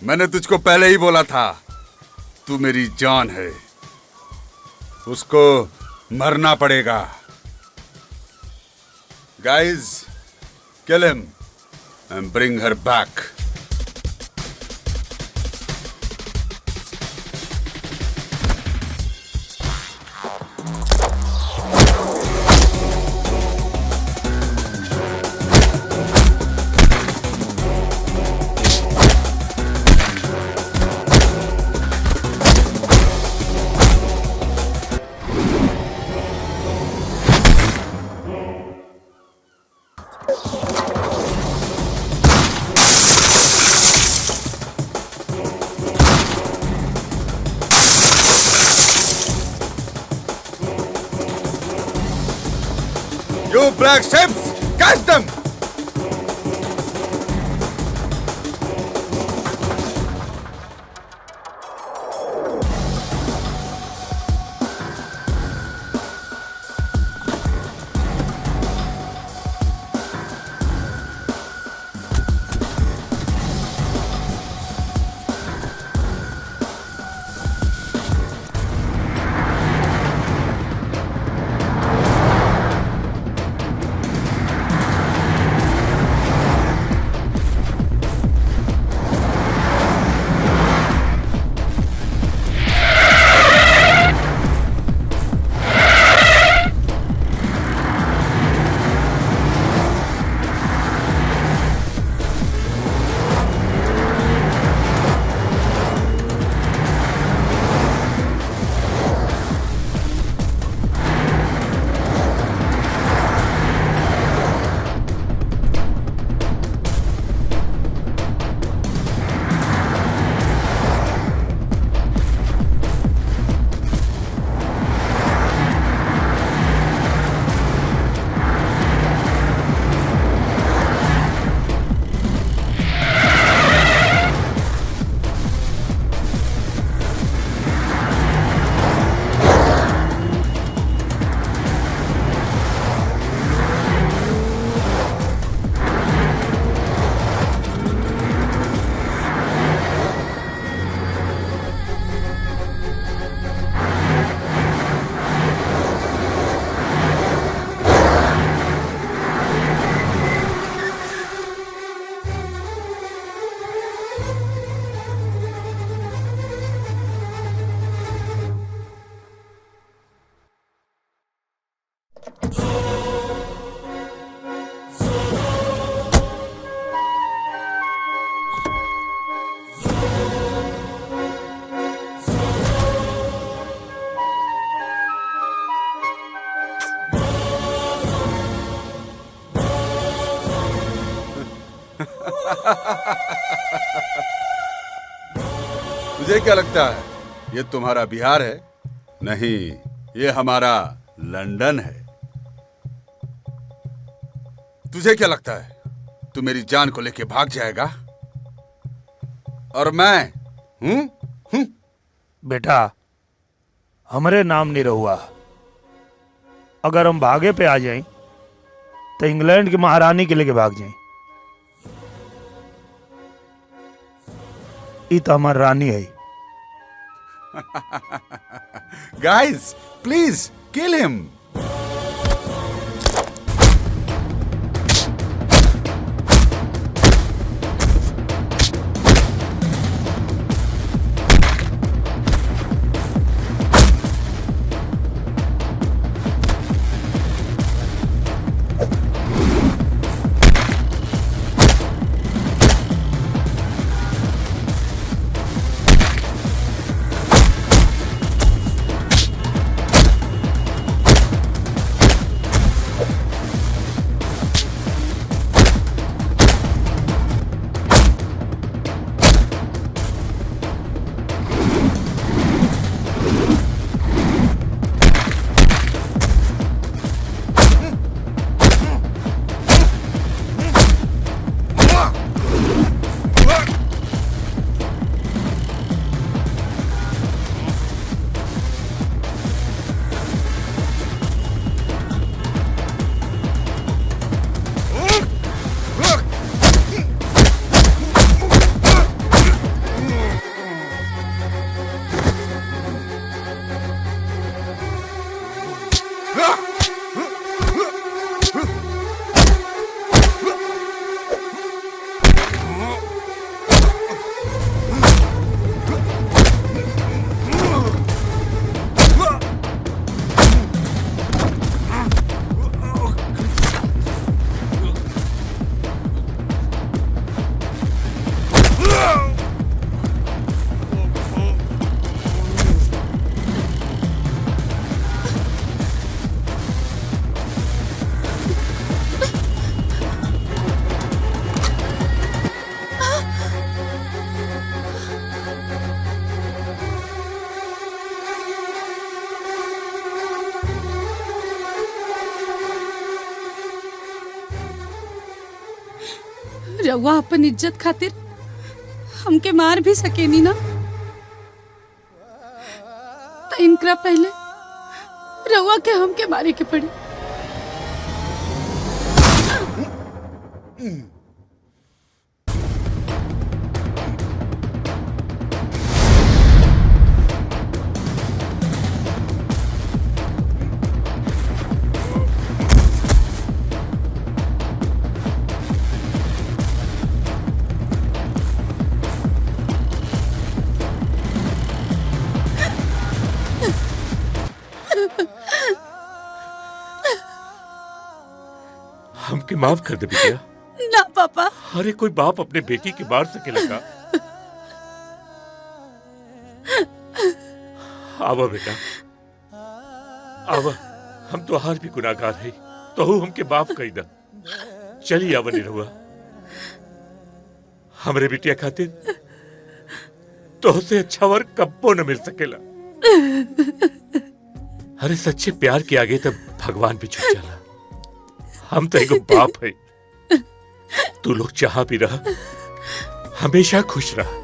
मैंने तुझको पहले ही बोला था, तू मेरी जान है, उसको मरना पड़ेगा। Guys, kill him and bring her back. You black ships, catch them! तुझे क्या लगता है ये तुम्हारा बिहार है? नहीं, ये हमारा लंदन है। तुझे क्या लगता है तू मेरी जान को लेके भाग जाएगा? और मैं बेटा, हमारे नाम नहीं रहुआ। अगर हम भागे पे आ जाएं तो इंग्लैंड की महारानी के लेके भाग जाएं। ये तो हमारी रानी है। Guys, please kill him. रउआ अपन इज्जत खातिर हमके मार भी सकेनी ना, तो इनकरा पहले रउआ के हमके मारे के पड़ी। हमके माफ कर दे बिटिया। ना पापा। अरे कोई बाप अपने बेटी के मार सकेला का? आवा बेटा, आवा। हम तो हार भी गुनाहगार है, तो हमके माफ कर दा। चलिए आवा निरहुआ, हमरे बिटिया खातिर तो से अच्छा वर कब्बो न मिल सकेला। अरे सच्चे प्यार के आगे तब भगवान भी झुक जाला। हम तो एक बाप है, तू लोग जहां भी रहा हमेशा खुश रहा।